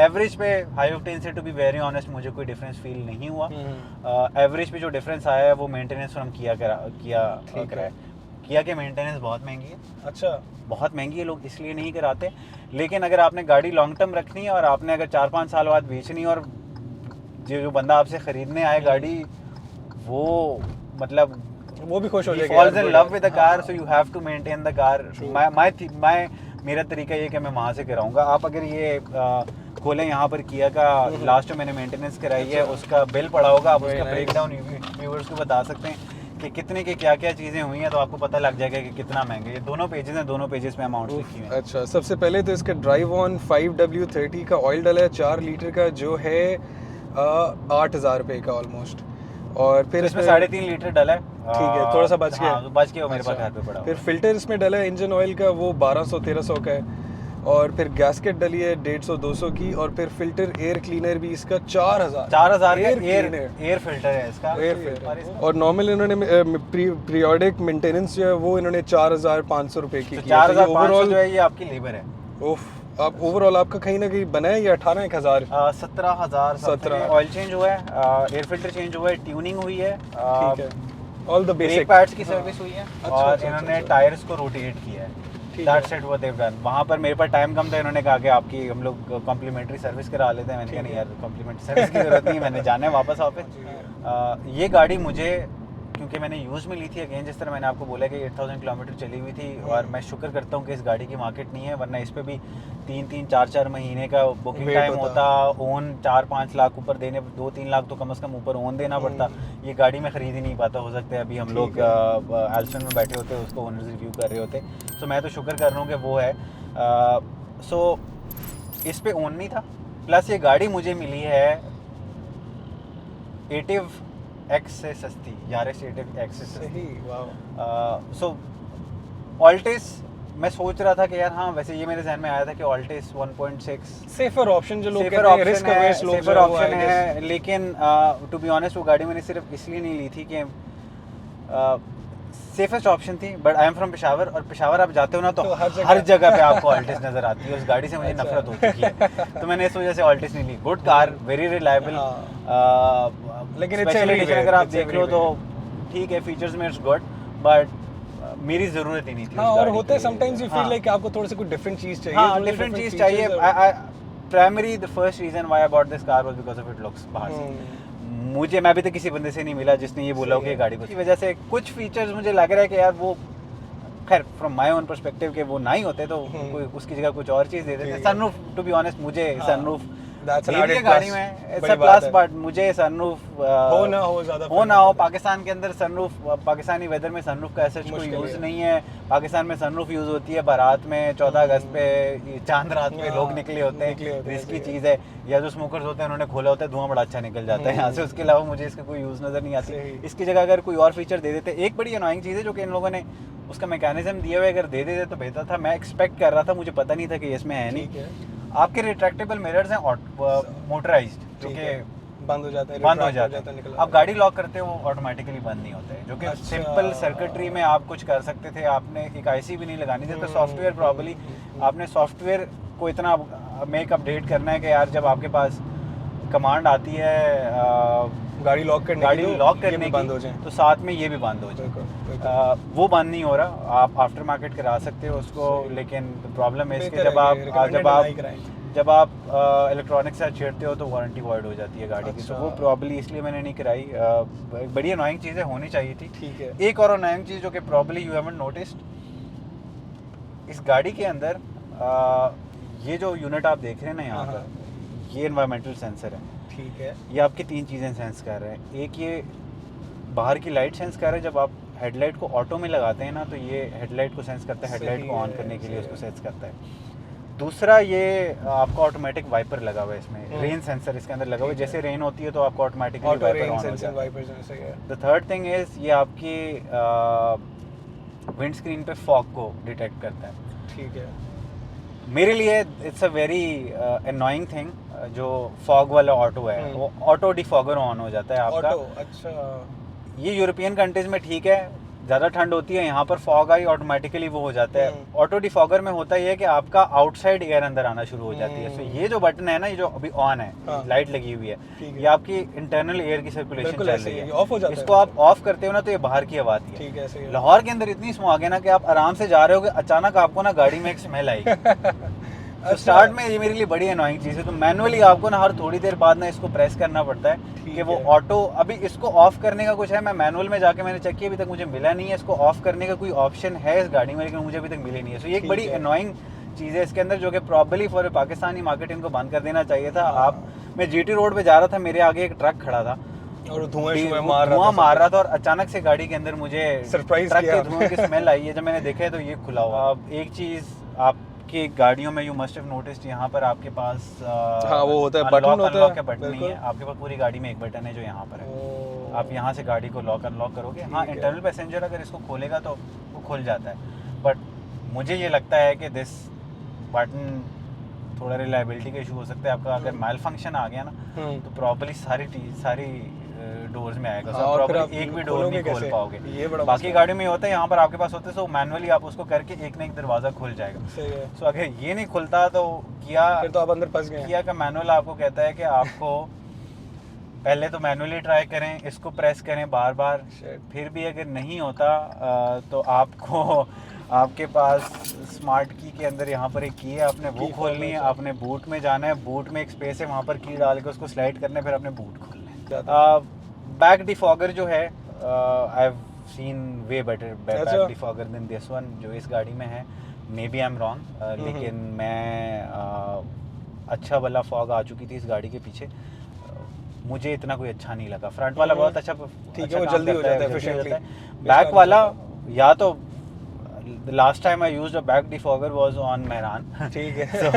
एवरेज पे हाई ऑक्टेन से टू बी वेरी ऑनेस्ट मुझे कोई डिफरेंस फील नहीं हुआ। एवरेज पे जो डिफरेंस आया है वो मेंटेनेंस फ्रॉम किया किया के मेंटेनेंस बहुत महंगी है। अच्छा, बहुत महंगी है, लोग इसलिए नहीं कराते। लेकिन अगर आपने गाड़ी लॉन्ग टर्म रखनी है और आपने अगर 4-5 साल बाद बेचनी है और जो बंदा आपसे ख़रीदने आए गाड़ी, वो मतलब वो भी खुश हो जाएगा, falls in love with the car, so you have to maintain the car. मेरा तरीका ये कि मैं वहाँ से कराऊंगा। आप अगर ये खोलें यहाँ पर किया का लास्ट में मैंने मेंटेनेंस कराई है, उसका बिल पड़ा होगा, आप उसका ब्रेकडाउन व्यूअर्स को बता सकते हैं कि कितने की क्या क्या चीज़ें हुई हैं, तो आपको पता लग जाएगा कि कितना महंगा। ये दोनों पेजेस हैं, दोनों पेजेस में अमाउंट लिखी हुई है। अच्छा, सबसे पहले तो इसका ड्राइव ऑन 5W30 का ऑयल डला है 4 लीटर का, जो है 8,000 रुपये का ऑलमोस्ट। और फिर इसमें 3.5 लीटर डला है। ठीक है, थोड़ा सा बच गया। हाँ, बच गया, मेरे पास घर पे पड़ा। फिर फिल्टर इसमें डला है इंजन ऑयल का, वो 1200-1300 का है। और फिर गैस्केट डली है 150-200 की। और फिर फिल्टर एयर क्लीनर भी इसका 4,000 का एयर फिल्टर है इसका। Air filter. और नॉर्मल इन्होंने पीरियोडिक मेंटेनेंस जो है वो इन्होंने 4,500 रुपये की। 4,500 जो है ये आपकी लेबर है। उफ, अब ओवरऑल आपका कहीं ना कहीं बना है या 18,000? 17,000 ऑयल चेंज हुआ है, एयर फिल्टर चेंज हुआ है, ट्यूनिंग हुई है, ठीक है, ऑल द बेसिक पैड्स की सर्विस हुई है। और इन्होंने टायर्स को रोटेट किया है। That's it what they've done। वहाँ पर मेरे पास टाइम कम था, इन्होंने कहा कि आपकी हम लोग कॉम्प्लीमेंट्री सर्विस करा लेते हैं। मैंने कहा नहीं यार, कॉम्प्लीमेंट्री सर्विस की जरूरत नहीं, मैंने जाना है वापस ऑफिस। ये गाड़ी मुझे क्योंकि मैंने यूज़ में ली थी, अगेन जिस तरह मैंने आपको बोला कि 8000 किलोमीटर चली हुई थी, और मैं शुक्र करता हूँ कि इस गाड़ी की मार्केट नहीं है, वरना इस पे भी 3-4 महीने का बुकिंग Wait टाइम होता। होता, ओन 4-5 लाख ऊपर देने, 2-3 लाख तो कम से कम ऊपर ओन देना पड़ता। ये गाड़ी में ख़रीद ही नहीं पाता। हो सकता है अभी हम ठीक लोग है। एल्सन में बैठे होते, उसको ओनर्स रिव्यू कर रहे होते। तो मैं तो शुक्र कर रहा हूँ कि वो है। सो इस पे ओन नहीं था, प्लस ये गाड़ी मुझे मिली है एटिव एक्स से सस्ती, यारिस एटिव एक्स से सस्ती। सही, वाह। सो ऑल्टिस मैं सोच रहा था कि यार हाँ, वैसे ये मेरे जहन में आया था कि ऑल्टिस 1.6 सेफर ऑप्शन जो लोग सेफर कहते हैं, रिस्क ऑप्शन है, अवेयर्स लोग सेफर जो है वो ऑप्शन I guess। है, लेकिन टू बी ऑनेस्ट वो गाड़ी मैंने सिर्फ इसलिए नहीं ली थी कि सेफेस्ट ऑप्शन थी। But I am from Peshawar, और पेशावर आप जाते हो ना तो तो हर जगह पे आपको ऑल्टिस नज़र आती है। उस गाड़ी से मुझे अच्छा। नफरत हो चुकी है, तो मैंने इस वजह से ऑल्टिस नहीं ली। गुड कार, वेरी रिलायबल, लेकिन it's स्पेशल एडिशन everywhere, अगर आप it's देख लो तो ठीक है, फीचर्स में इट्स गुड, बट मेरी ज़रूरत ही नहीं थी हाँ, उस और गाड़ी होता है की। समटाइम्स यू फील हाँ। लाइक आपको थोड़ा सा कुछ डिफरेंट चीज चाहिए, हाँ, थोड़ी डिफरेंट चीज़ features चाहिए। और- primary the first reason why I bought this car was because of it looks बाहर से। मुझे, मैं अभी तक किसी बंदे से नहीं मिला जिसने ये बोला हो सही कि है। गाड़ी को, की वजह से कुछ फीचर्स मुझे लग रहा है कि यार वो, खैर फ्रॉम माय ओन पर्सपेक्टिव के वो ना ही होते तो कोई उसकी जगह कुछ और चीज़ दे देते। ठीक है। सनरूफ, टू बी ऑनेस्ट मुझे हाँ, सनरूफ that's an दे दिया added गाड़ी plus, में, इट्स बड़ी अ बात प्लस, है। बट मुझे सनरूफ हो ना हो ज्यादा हो ना हो, पाकिस्तान के अंदर सनरूफ, पाकिस्तानी वेदर में सनरूफ का ऐसा कोई मुश्किल यूज़ है। नहीं है। पाकिस्तान में सनरूफ यूज़ होती है बारात में, 14 अगस्त पे, ये चांद रात पे हाँ, लोग निकले होते निकले हैं, होते हैं, रिस्की सही है। चीज़ है। या जो स्मोकर्स होते हैं उन्होंने खोला होता है, धुआं बड़ा अच्छा निकल जाता है यहाँ से। उसके अलावा मुझे इसका कोई यूज़ नज़र नहीं आती। सही। इसकी जगह अगर कोई और फीचर दे देते, एक बड़ी अनोइंग चीज़ है जो कि इन लोगों ने उसका मैकेनिज्म दिया हुआ है, अगर दे देते तो बेहतर था। मैं एक्सपेक्ट कर रहा था, मुझे पता नहीं था कि इसमें है ठीक नहीं। है, आपके रिट्रैक्टेबल मिरर्स हैं मोटराइज्ड, जो ठीक कि है, बंद हो जाता है, बंद हो retract जाता है। निकल आप गाड़ी लॉक करते हो वो ऑटोमेटिकली बंद नहीं होता है, जो कि अच्छा। सिंपल सर्किटरी में आप कुछ कर सकते थे। आपने एक आईसी भी नहीं लगानी थी, तो सॉफ्टवेयर प्रॉब्ली आपने सॉफ्टवेयर को इतना मेक अपडेट करना है कि यार जब आपके पास कमांड आती है गाड़ी लॉक करने गाड़ी की, तो लॉक ये करने भी बंद हो की, जाए। तो साथ में ये भी बंद हो जाए। बिल्कुल, बिल्कुल। वो बंद नहीं हो रहा। आप आफ्टर मार्केट करा सकते हो उसको, लेकिन प्रॉब्लम है इसके, बेहतर जब है आप कि recommended ना ही कराएं। जब आप इलेक्ट्रॉनिक से छेड़ते हो तो वारंटी वॉइड हो जाती है गाड़ी की। तो अच्छा। वो प्रॉब्ली इसलिए मैंने नहीं कराई। एक बड़ी अनोइंग चीज़ें होनी चाहिए थी। ठीक है। एक और अनोइंग चीज़ जो कि प्रॉब्ली यू हैवंट नोटिस्ड, इस गाड़ी के अंदर ये जो यूनिट आप देख रहे हैं ना यहाँ हाँ, पर, ये एनवायरमेंटल सेंसर है। ठीक है, ये आपकी 3 चीज़ें सेंस कर रहे हैं। एक ये बाहर की लाइट सेंस कर रहा है, जब आप हेडलाइट को ऑटो में लगाते हैं ना तो ये हेडलाइट को सेंस करता है, हेडलाइट सही को ऑन है, करने के लिए सही उसको है। सेंस करता है। दूसरा ये आपका ऑटोमेटिक वाइपर लगा हुआ है इसमें, रेन सेंसर इसके अंदर लगा हुआ है। ठीक है। जैसे रेन होती है तो आपको automatically auto wiper rain on हो सेंसिंग जाता है। वाइपर्स सही है। द थर्ड थिंग इज़ ये आपकी विंड स्क्रीन पे फॉग को डिटेक्ट करता है। ठीक है, मेरे लिए it's a very annoying thing, जो फॉग वाला ऑटो है वो ऑटो डिफॉगर ऑन हो जाता है आपका। ऑटो, अच्छा, ये यूरोपियन कंट्रीज में ठीक है, ज़्यादा ठंड होती है, यहाँ पर फॉग आई ऑटोमेटिकली वो हो जाता है। ऑटो डिफॉगर में होता ये है कि आपका आउटसाइड एयर अंदर आना शुरू हो जाती है। सो ये जो बटन है ना, ये जो अभी ऑन है, हाँ। लाइट लगी हुई है, ठीक है। ये आपकी इंटरनल एयर की सर्कुलेशन बिल्कुल चल ऐसे रही ही है। ऑफ हो जाता है। इसको आप ऑफ करते हो ना तो ये बाहर की आवाज़ है। ठीक है, सही है। लाहौर के अंदर इतनी स्मॉग है ना कि आप आराम से जा रहे हो कि अचानक आपको ना गाड़ी में एक स्मेल आएगी। तो स्टार्ट में ये मेरे लिए बड़ी अनोइंग चीज़ है। तो मैनुअली आपको ना हर थोड़ी देर बाद ना इसको प्रेस करना पड़ता है कि वो है। ऑटो, अभी इसको ऑफ करने का कुछ है, मैं मैनुअल में जाके मैंने चेक किया, अभी तक मुझे मिला नहीं है। इसको ऑफ करने का कोई ऑप्शन है इस गाड़ी में, लेकिन मुझे अभी तक मिले नहीं है। सो ये एक ठीक बड़ी है। अनोइंग चीज़ है इसके अंदर, जो कि प्रॉब्ली फॉर पाकिस्तानी मार्केट इनको बंद कर देना चाहिए था। आप, मैं जीटी रोड पे जा रहा था, मेरे आगे एक ट्रक खड़ा था और धुआं वो मार धुआं था, मार रहा था, और अचानक से गाड़ी के अंदर मुझे Surprise ट्रक किया के धुआं की स्मेल आई है। जब मैंने देखा है तो ये खुला हुआ। अब एक चीज़ आपकी गाड़ियों में यू मस्ट हैव नोटिस्ड, यहाँ पर आपके पास हाँ, वो होता है, बटन होता है, अनलॉक का बटन नहीं बिल्कुल। है आपके पास। पूरी गाड़ी में एक बटन है जो यहाँ पर है। ओ, आप यहाँ से गाड़ी को लॉक अनलॉक करोगे। हाँ, ठीक है। इंटरनल पैसेंजर अगर इसको खोलेगा तो वो खुल जाता है, बट मुझे ये लगता है कि दिस बटन थोड़ा रिलायबिलिटी का इशू हो सकता है आपका। अगर माइल फंक्शन आ गया ना तो प्रॉपर्ली सारी डोर्स में आएगा। हाँ, so और फिर प्रॉपर्ली आप एक भी डोर खोलोगे नहीं खोल कैसे? पाओगे। ये बड़ा बाकी मसला है। गाड़ियों में होता है, यहाँ पर आपके पास होते हैं, तो मैनुअली आप उसको करके एक ना एक दरवाज़ा खुल जाएगा। सही है। सो अगर ये नहीं खुलता तो फिर तो आप अंदर फंस गए। किया का मैनुअल आपको कहता है कि आपको पहले तो मैनुअली ट्राई करें, इसको प्रेस करें बार बार, Shit. फिर भी अगर नहीं होता तो आपको आपके पास स्मार्ट की के अंदर यहाँ पर एक की है, आपने वो की खोलनी है। खोलना आपने बूट में जाना है, बूट में एक स्पेस है, वहाँ पर की डाल के उसको स्लाइड करना है, फिर आपने बूट खोलना है। जाता बैक डिफॉगर जो है I have seen way better back अच्छा। डिफॉगर देन दिस वन जो इस गाड़ी में है। Maybe I am wrong, लेकिन मैं अच्छा वाला फॉग आ चुकी थी इस गाड़ी के पीछे। मुझे इतना कोई अच्छा नहीं लगा। फ्रंट वाला बहुत अच्छा, ठीक है, वो जल्दी हो जाता है efficiently। बैक वाला या तो last time I used a back defogger was on Mehran, ठीक है। so,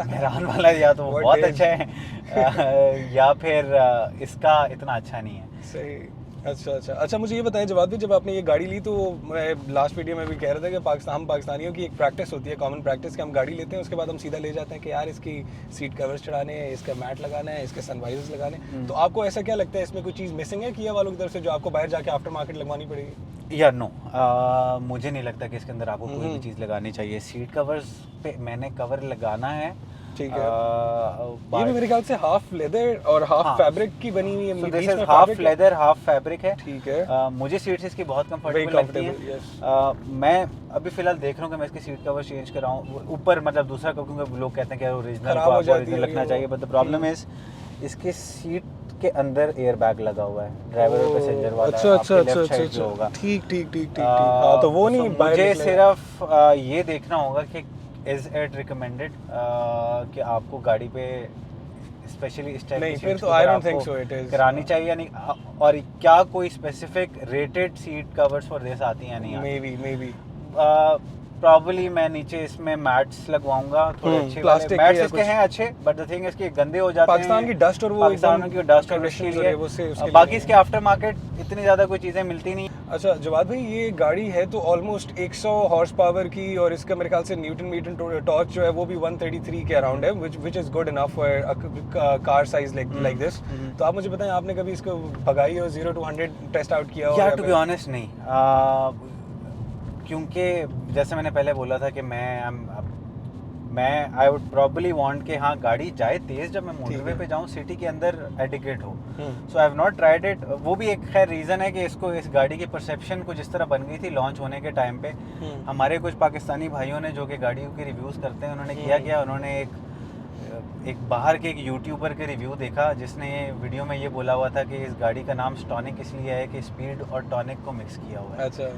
मेहरान वाला या तो What बहुत days? अच्छा है या फिर इसका इतना अच्छा नहीं है। सही। अच्छा, मुझे ये बताएं जवाब भी, जब आपने ये गाड़ी ली तो मैं लास्ट वीडियो में भी कह रहा था कि हम पाकिस्तानियों की एक प्रैक्टिस होती है, कॉमन प्रैक्टिस, कि हम गाड़ी लेते हैं उसके बाद हम सीधा ले जाते हैं कि यार इसकी सीट कवर्स चढ़ाने हैं, इसका मैट लगाना है, इसके सनवाइजर्स लगाने हैं। तो आपको ऐसा क्या लगता है, इसमें कोई चीज़ मिसिंग है किया वालों की तरफ से जो आपको बाहर जाके आफ्टर मार्केट लगवानी पड़ेगी? या नो, मुझे नहीं लगता कि इसके अंदर आपको कोई भी चीज़ लगानी चाहिए। सीट कवर्स पे मैंने कवर लगाना है, ठीक है। ये भी मेरे ख्याल से हाफ लेदर और हाफ फैब्रिक की बनी हुई है। So this is half leather, half fabric है। ठीक है। मुझे सीट्स इसकी बहुत Very कंफर्टेबल लगती comfortable, हैं। मैं अभी फिलहाल देख रहा हूँ कि मैं इसकी सीट कवर चेंज कराऊँ ऊपर, मतलब दूसरा क्योंकि लोग कहते हैं कि ओरिजिनल खराब को हो आपको जाती ओरिजिनल है रखना वो। चाहिए, बट द प्रॉब्लम इज इसकी सीट के अंदर एयर बैग लगा हुआ है, ड्राइवर और पैसेंजर वाला। अच्छा, आपके लेफ्ट साइड पे होगा। ठीक। हाँ, तो वो नहीं so बाहर मुझे निकलेगा। सिर्फ ये देखना होगा कि इज इट रिकमेंडेड कि आपको गाड़ी पे स्पेशली इस टाइप नहीं, की फिर सीट्स तो को I अगर don't think आपको so it is। करानी चाहिए या नहीं, और क्या कोई specific rated seat covers for this आती हैं या नहीं आती? मे बी प्रॉब्ली मैं नीचे इसमें मैट्स लगवाऊंगा, थोड़े अच्छे plastic के मैट्स या इसके कुछ। हैं अच्छे, बट द थिंग इसके गंदे हो जाते हैं। पाकिस्तान की डस्ट और वो पाकिस्तान एकदम की डस्ट और conditions उसके और लिए ये वो से उसके लिए बाकी नहीं इसके आफ्टर मार्केट इतनी ज़्यादा कोई चीज़ें मिलती नहीं। अच्छा जवाद भाई, ये गाड़ी है तो ऑलमोस्ट 100 हॉर्स पावर की, और इसका मेरे ख्याल से न्यूटन मीटर टॉर्क जो है वो भी 133 के अराउंड है, which is good enough for car size like this. तो आप मुझे बताएं, आपने कभी इसको भगाई हो 0 to 100 टेस्ट आउट किया हो? यार टू बी ऑनेस्ट नहीं, क्योंकि जैसे मैंने पहले बोला था कि मैं आई वुड प्रॉब्ली वांट कि हाँ गाड़ी जाए तेज जब मैं मोटरवे पे जाऊँ, सिटी के अंदर एडिकेट हो। So I have not tried it. वो भी एक खैर रीज़न है कि इसको इस गाड़ी की परसेप्शन कुछ इस तरह बन गई थी लॉन्च होने के टाइम पे। हमारे कुछ पाकिस्तानी भाइयों ने जो कि गाड़ियों के रिव्यूज़ करते हैं, उन्होंने किया उन्होंने एक बाहर के एक यूट्यूबर के रिव्यू देखा जिसने ये वीडियो में ये बोला हुआ था कि इस गाड़ी का नाम स्टॉनिक इसलिए है कि स्पीड और टॉनिक को मिक्स किया हुआ है। अच्छा,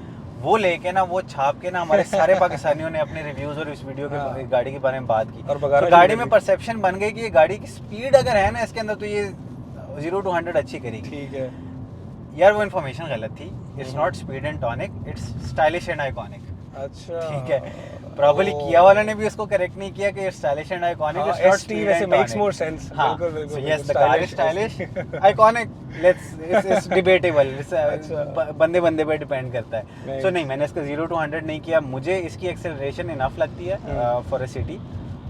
वो लेके ना, वो छाप के ना हमारे सारे पाकिस्तानियों ने अपने रिव्यूज और इस वीडियो के गाड़ी के बारे में बात की, और भगाना तो गाड़ी शुरू में कर दी। परसेप्शन बन गई कि ये गाड़ी की स्पीड अगर है ना इसके अंदर तो ये 0 to 100 अच्छी करेगी। ठीक है। यार वो इन्फॉर्मेशन गलत थी। It's not speed and tonic, it's stylish and iconic. अच्छा, ठीक है, प्रॉब्ली किया वाला ने भी उसको करेक्ट नहीं किया कि stylish and iconic, it's not ST speed वैसे एंड makes more sense। हाँ, बिल्कुल, so yes, the car is stylish, iconic, it's debatable, बंदे पे डिपेंड करता है। So नहीं, मैंने इसका 0 to 100 नहीं किया। मुझे इसकी एक्सेलरेशन इनफ लगती है for a city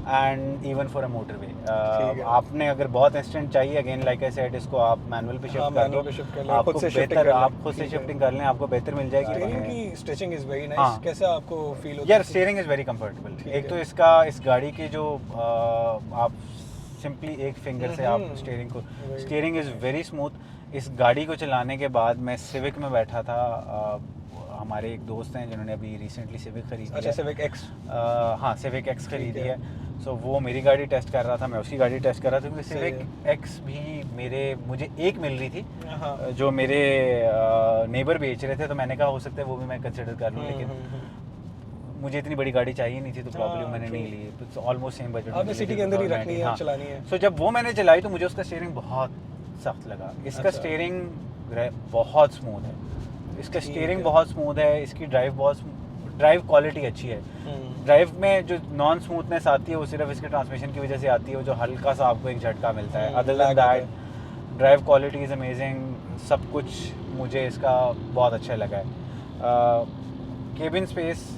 and even for a motorway. आपने अगर बहुत इंस्टेंट चाहिए, अगेन लाइक आई सेड, इसको आप मैनुअल पे शिफ्ट कर दो, आपको बेहतर, आप खुद से शिफ्टिंग कर लें, आपको बेहतर मिल जाएगी। स्टीयरिंग की स्टिचिंग इज वेरी नाइस। हाँ। कैसा आपको फील होता है? यार स्टीयरिंग इज़ वेरी कंफर्टेबल। एक तो इस गाड़ी के जो आप सिंपली एक फिंगर से आप स्टीयरिंग इज़ वेरी स्मूथ। इस गाड़ी को चलाने के बाद मैं सिविक में बैठा था, हमारे एक दोस्त हैं जिन्होंने अभी रिसेंटली सिविक खरीदी अच्छा, है। Civic x. हाँ, सिविक एक्स खरीदी है। सो वो मेरी गाड़ी टेस्ट कर रहा था, मैं उसकी गाड़ी टेस्ट कर रहा था, क्योंकि सिविक एक्स भी मुझे एक मिल रही थी जो मेरे नेबर बेच रहे थे, तो मैंने कहा हो सकता है वो भी मैं कंसिडर कर लूँ, लेकिन मुझे इतनी बड़ी गाड़ी चाहिए नहीं थी, तो प्रॉब्लम मैंने नहीं ली। तो ऑलमोस्ट सेम बजट आपने सिटी के अंदर ही रखनी है, चलानी है। सो जब वो मैंने चलाई तो मुझे उसका स्टीयरिंग बहुत सख्त लगा। इसका स्टीयरिंग बहुत स्मूथ है, इसका स्टीयरिंग बहुत स्मूथ है, इसकी ड्राइव क्वालिटी अच्छी है। ड्राइव में जो नॉन स्मूथनेस आती है वो सिर्फ इसके ट्रांसमिशन की वजह से आती है, वो जो हल्का सा आपको एक झटका मिलता है। Other than that drive quality is amazing, सब कुछ मुझे इसका बहुत अच्छा लगा है। Cabin space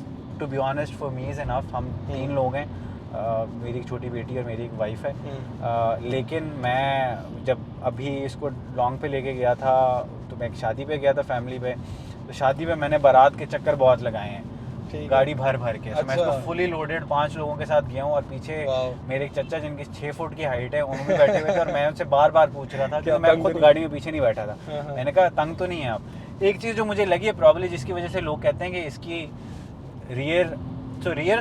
to be honest for me is enough. हम 3 लोग हैं, मेरी एक छोटी बेटी और मेरी एक वाइफ है। लेकिन मैं जब अभी इसको लॉन्ग पे लेके गया था, तो मैं एक शादी पे गया था फैमिली पे, तो शादी पे मैंने बारात के चक्कर बहुत लगाए हैं गाड़ी भर के। अच्छा। तो मैं इसको फुली लोडेड 5 लोगों के साथ गया हूँ, और पीछे मेरे एक चचा जिनकी 6 फुट की हाइट है उन्होंने बैठे हुए थे, और मैं उनसे बार पूछ रहा था कि मैं खुद गाड़ी में पीछे नहीं बैठा था। मैंने कहा तंग तो नहीं है आप। एक चीज़ जो मुझे लगी है प्रॉब्लम, जिसकी वजह से लोग कहते हैं कि इसकी rear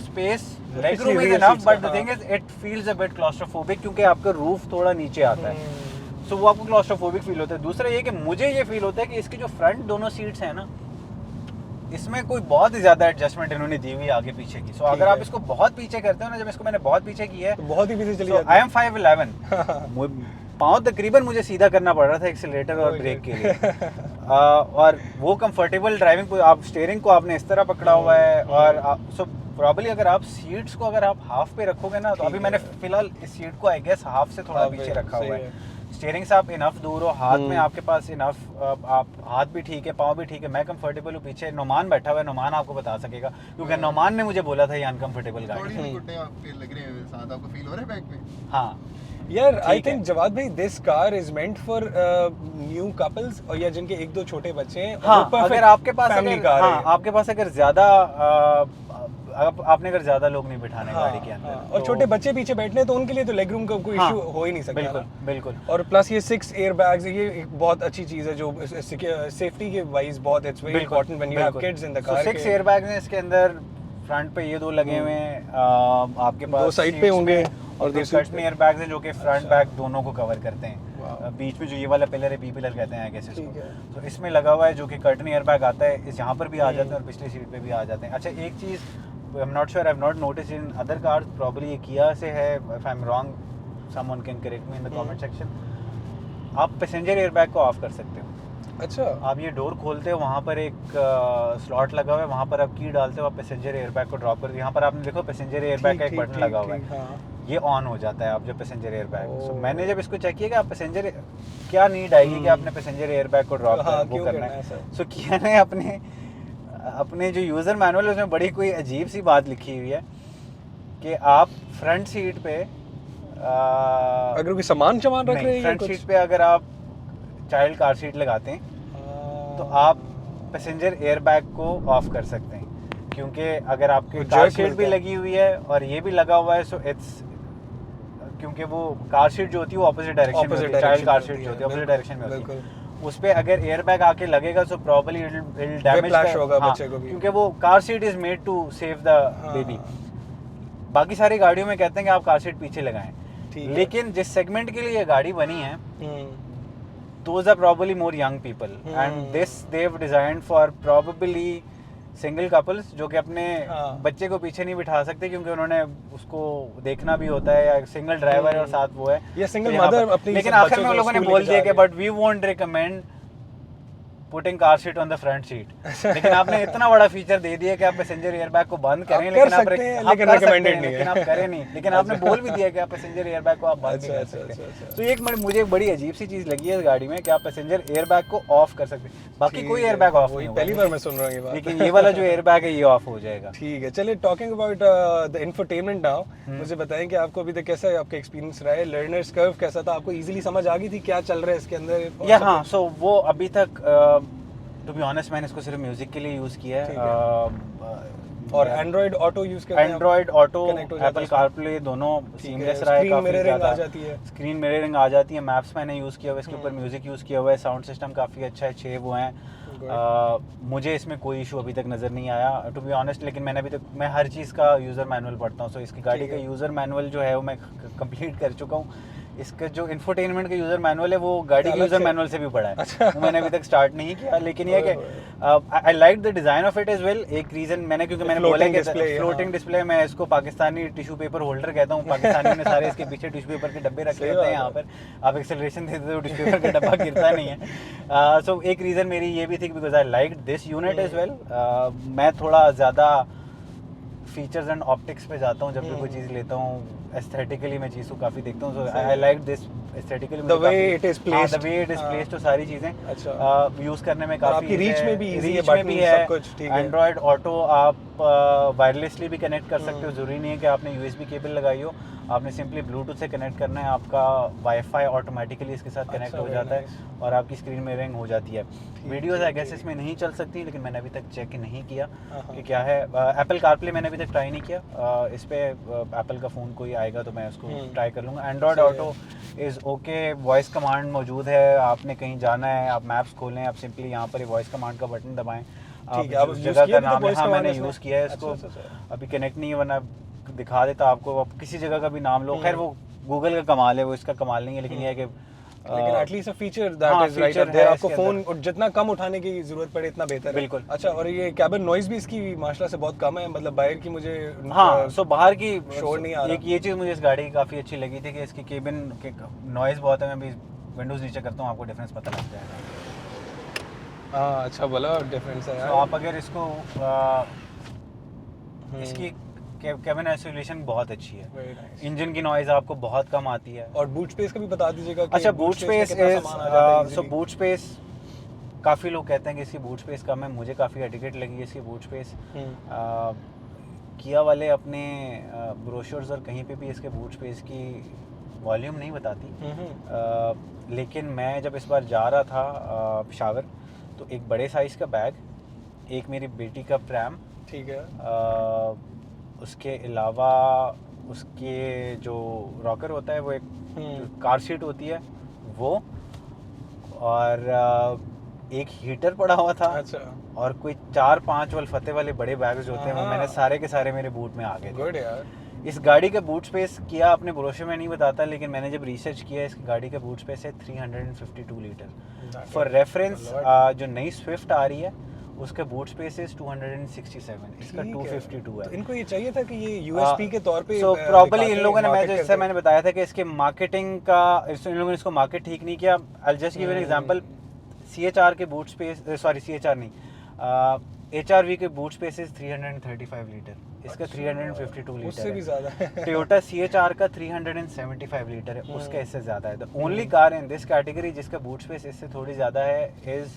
space leg room is enough, but the thing is it feels a bit claustrophobic, क्योंकि आपका रूफ थोड़ा नीचे आता है। सो वो आपको क्लॉस्ट्रोफोबिक फील होता है। दूसरा ये कि मुझे ये फील होता है कि इसकी जो फ्रंट दोनों सीट्स हैं ना, इसमें कोई बहुत ही ज़्यादा एडजस्टमेंट इन्होंने दी हुई है आगे पीछे की। सो अगर आप इसको बहुत पीछे करते हो ना, जब इसको मैंने बहुत पीछे किया है तो बहुत ही पीछे चली तो जाती आई एम 5'11", पाँव तकरीबन मुझे सीधा करना पड़ रहा था एक्सीलरेटर और ब्रेक के लिए। और वो कंफर्टेबल ड्राइविंग, आप स्टीयरिंग को आपने इस तरह पकड़ा हुआ है, और सो प्रॉब्ली अगर आप सीट्स को अगर आप हाफ पे रखोगे ना, तो अभी मैंने फिलहाल इस सीट को आई गेस हाफ से थोड़ा पीछे रखा हुआ है। स्टीयरिंग से आप इनफ दूर हो, हाथ में आपके पास इनफ, आप हाथ भी ठीक है, पाँव भी ठीक है, मैं कंफर्टेबल हूँ। पीछे नोमान बैठा हुआ है, नोमान आपको बता सकेगा क्योंकि नोमान ने मुझे बोला था ये अनकंफर्टेबल गाड़ी है। घुटने आपके लग रहे हैं साथ, आपको फील हो रहा है बैक में? हाँ यार आई थिंक जवाद भाई this car is meant for new couples, और या जिनके एक दो छोटे बच्चे हैं। हाँ, अगर आपके पास फैमिली अगर, कार हाँ, है। आपके पास अगर ज्यादा आपने अगर ज्यादा लोग नहीं बिठाने हाँ, गाड़ी के अंदर, हाँ, और छोटे बच्चे पीछे बैठने हैं, तो उनके लिए तो लेग रूम का कोई हाँ, इशू हो ही नहीं सकता। बिल्कुल ना। बिल्कुल। और प्लस ये 6 एयर बैग्स, ये एक बहुत अच्छी चीज है जो सेफ्टी के वाइज बहुत it's very important when you have kids in the car. 6 air bags हैं इसके अंदर, फ्रंट पे ये 2 लगे हुए हैं, आपके पास दो साइड पे होंगे और दो कर्टन एयर बैग्स हैं जो कि फ्रंट बैक दोनों को कवर करते हैं। बीच में जो ये वाला पिलर है, बी पिलर कहते हैं आई गेस इसको, तो इसमें लगा हुआ है जो कि कर्टन एयर बैग आता है, इस यहाँ पर भी आ जाते हैं और पिछली सीट पे भी आ जाते हैं। अच्छा एक चीज़ I am not sure, I have not notice in other cars, probably ये किया से है, if I am wrong someone can correct me in the comment section, आप पैसेंजर एयर बैग को ऑफ कर सकते हो। अच्छा, आप ये डोर खोलते हो, वहाँ पर एक स्लॉट लगा हुआ है, वहाँ पर आप की डालते हो, आप पैसेंजर एयर बैग को ड्रॉप कर, यहाँ पर आपने देखो पैसेंजर एयर बैग का एक बटन लगा हुआ है, ये ऑन हो जाता है आप जब पैसेंजर एयर बैग। सो मैंने जब इसको चेक किया कि आप पैसेंजर क्या नीड आएगी कि आपने पैसेंजर एयर बैग को ड्रॉप वो करना है, सो किया ने अपने जो यूज़र मैनुअल है उसमें बड़ी कोई अजीब सी बात लिखी हुई है कि आप फ्रंट सीट पे अगर कोई सामान चमान रख रहे हैं, फ्रंट सीट पे अगर आप चाइल्ड कार सीट लगाते हैं तो आप पैसेंजर एयर बैग को ऑफ कर सकते हैं, क्योंकि अगर आपकी कार सीट भी लगी हुई है और ये भी लगा हुआ है, सो इट्स, क्योंकि वो कार सीट जो होती है वो ऑपोजिट डायरेक्शन में होती है, चाइल्ड कार सीट जो होती है ऑपोजिट डायरेक्शन में होती है, उस पे अगर एयर बैग आके लगेगा सो प्रॉब्ली इट डैमेज होगा बच्चे को भी, क्योंकि वो car seat is made to save the baby. बाकी सारी गाड़ियों में कहते हैं कि आप कार सीट पीछे लगाएं, लेकिन जिस सेगमेंट के लिए ये गाड़ी बनी है those are probably more young people and this they've designed for probably single couples जो कि अपने बच्चे को पीछे नहीं बिठा सकते क्योंकि उन्होंने उसको देखना भी होता है, या सिंगल ड्राइवर है और साथ वो है या सिंगल मदर अपनी, लेकिन आखिर में उन लोगों ने बोल दिया कि but we won't recommend putting car seat on the front seat, लेकिन आपने इतना बड़ा फीचर दे दिया कि आप पैसेंजर एयर बैग को बंद करें, लेकिन आप रिकमेंडेड नहीं, लेकिन आप करें नहीं, लेकिन आपने बोल भी दिया कि आप पैसेंजर एयर बैग को आप बंद कर सकते हैं। तो एक मुझे एक बड़ी अजीब सी चीज लगी है इस गाड़ी में कि आप पैसेंजर एयर बैग को ऑफ कर सकते हैं, बाकी कोई एयर बैग ऑफ नहीं होगा, पहली बार मैं सुन रहा हूँ ये बात, लेकिन ये वाला जो एयर बैग है ये ऑफ हो जाएगा। ठीक है, चलिए talking about the infotainment now, मुझे बताएं कि आपको अभी तक कैसा है, आपका एक्सपीरियंस रहा है, लर्नर्स कर्व कैसा था, आपको इजीली समझ आ गई थी क्या चल रहा है इसके अंदर? या हाँ, सो वो अभी तक टू बी ऑनेस्ट मैंने इसको सिर्फ म्यूजिक के लिए यूज़ किया है, और एंड्रॉइड ऑटो यूज़ करते हैं, एंड्रॉइड ऑटो, एप्पल कारप्ले दोनों सीमलेस रहा है, काफ़ी ज़्यादा स्क्रीन मिररिंग आ जाती है, मैप्स मैंने यूज़ किया हुआ है, इसके ऊपर म्यूजिक यूज़ किया हुआ है, साउंड सिस्टम काफ़ी अच्छा है, 6 वो हैं, मुझे इसमें कोई इशू अभी तक नज़र नहीं आया टू बी ऑनेस्ट, लेकिन मैंने अभी तक मैं हर चीज़ का यूज़र मैनुअल पढ़ता हूँ, सो इसकी गाड़ी का यूज़र मैनुअल जो है वो मैं कंप्लीट कर चुका हूँ। इसका जो इंफोटेनमेंट का यूज़र मैनुअल है वो गाड़ी के यूज़र मैनुअल से भी पढ़ा है, अच्छा। वो मैंने अभी तक स्टार्ट नहीं किया, लेकिन ये कि I like the design of it as well. एक रीज़न मैंने क्योंकि मैंने बोला कि फ्लोटिंग डिस्प्ले, मैं इसको पाकिस्तानी टिश्यू पेपर होल्डर कहता हूँ, पाकिस्तानी ने सारे इसके पीछे टिश्यू पेपर के डब्बे रखे होते हैं, यहाँ पर आप एक्सेलरेशन देते हो टिश्यू पेपर का डब्बा गिरता नहीं है। सो एक रीज़न मेरी ये भी थी because I like this unit as well. मैं थोड़ा ज़्यादा फीचर्स एंड ऑप्टिक्स पे जाता हूँ जब भी कोई चीज़ लेता हूँ, एस्थेटिकली मैं चीज़ को काफ़ी देखता हूँ, so I like this aesthetically, the way it is placed, तो सारी चीज़ें यूज़ करने में काफ़ी रीच में भी है। एंड्रॉयड ऑटो आप वायरलेसली भी कनेक्ट कर सकते हो, ज़रूरी नहीं है कि आपने यूएसबी केबल लगाई हो, आपने सिंपली ब्लूटूथ से कनेक्ट करना है, आपका वाईफाई ऑटोमेटिकली इसके साथ कनेक्ट हो जाता है और आपकी स्क्रीन मिररिंग हो जाती है। वीडियोस आई गेस इसमें नहीं चल सकती, लेकिन मैंने अभी तक चेक नहीं किया कि क्या है। एप्पल कारप्ले मैंने अभी तक ट्राई नहीं किया, इस पे एप्पल का फ़ोन कोई आएगा तो मैं उसको ट्राई कर लूँगा। Android auto is okay, voice command मौजूद है, आपने कहीं जाना है, आप मैप्स खोलें, आप सिंपली यहाँ पर वॉइस कमांड का बटन दबाएं, आप उस जगह का नाम, हाँ मैंने यूज़ किया है इसको, अभी कनेक्ट नहीं है वरना दिखा देता आपको, आप किसी जगह का भी नाम लो, खैर वो गूगल का कमाल है, वो इसका कमाल नहीं है, लेकिन यह है कि लेकिन एटलीस्ट अ फीचर दैट हाँ, is right feature up there, है आपको इसके फोन और जितना कम उठाने की जरूरत पड़े इतना बेहतर है। बिल्कुल। अच्छा, और ये कैबिन नॉइज भी इसकी माशाल्लाह से बहुत कम है, मतलब बाहर की मुझे हाँ, सो बाहर की शोर नहीं आ रहा। एक ये चीज़ मुझे इस गाड़ी की काफ़ी अच्छी लगी थी कि इसकी केबिन के नॉइज़ बहुत है। मैं भी विंडोज़ नीचे करता हूँ, आपको डिफरेंस पता लग जाएगा। हाँ अच्छा बोला, डिफरेंस है तो यार। आप अगर इसको इसकी केबिन आइसोलेशन बहुत अच्छी है। Very nice. इंजन की नॉइज़ आपको बहुत कम आती है। और बूट स्पेस का भी बता दीजिएगा कि अच्छा, boot बूट space में स्पेस कितना इज सामान आ जाता है सो easily? बूट स्पेस काफ़ी लोग कहते हैं कि इसकी बूट स्पेस कम है। मुझे काफ़ी एडिकेट लगी है इसकी बूट स्पेस। किया वाले अपने ब्रोशर्स और कहीं पे भी इसके बूट स्पेस की वॉल्यूम नहीं बताती। लेकिन मैं जब इस बार जा रहा था शावर, तो एक बड़े साइज़ का बैग, एक मेरी बेटी का प्रैम, ठीक है। उसके अलावा उसके जो रॉकर होता है वो एक कार सीट होती है वो, और एक हीटर पड़ा हुआ था, अच्छा, और कोई 4-5 वल्फते वाले बड़े बैग्स जो होते हैं वो हाँ। मैंने सारे के सारे मेरे बूट में आ गए थे। गुड यार। इस गाड़ी का बूट स्पेस किया अपने ब्रोशर में नहीं बताता, लेकिन मैंने जब रिसर्च किया इस गाड़ी का बूट स्पेस है 352 लीटर। फॉर रेफरेंस जो नई स्विफ्ट आ रही है उसका बूट स्पेस इज 267, इसका 252 है। तो इनको ये चाहिए था कि ये यूएसपी के तौर पे सो प्रॉपर्ली इन लोगों ने, मैं जैसे मैंने बताया था कि इसके मार्केटिंग का इन लोगों ने इसको मार्केट ठीक नहीं किया। I just give an example, CHR के बूट स्पेस, सॉरी CHR नहीं, HRV के बूट स्पेस इज 335 लीटर, इसका 352 लीटर उससे भी है। ज्यादा है। टोयोटा CHR का 375 लीटर है, उसका इससे ज़्यादा है। The only car in this category जिसका बूट स्पेस इससे थोड़ी ज़्यादा है इज़,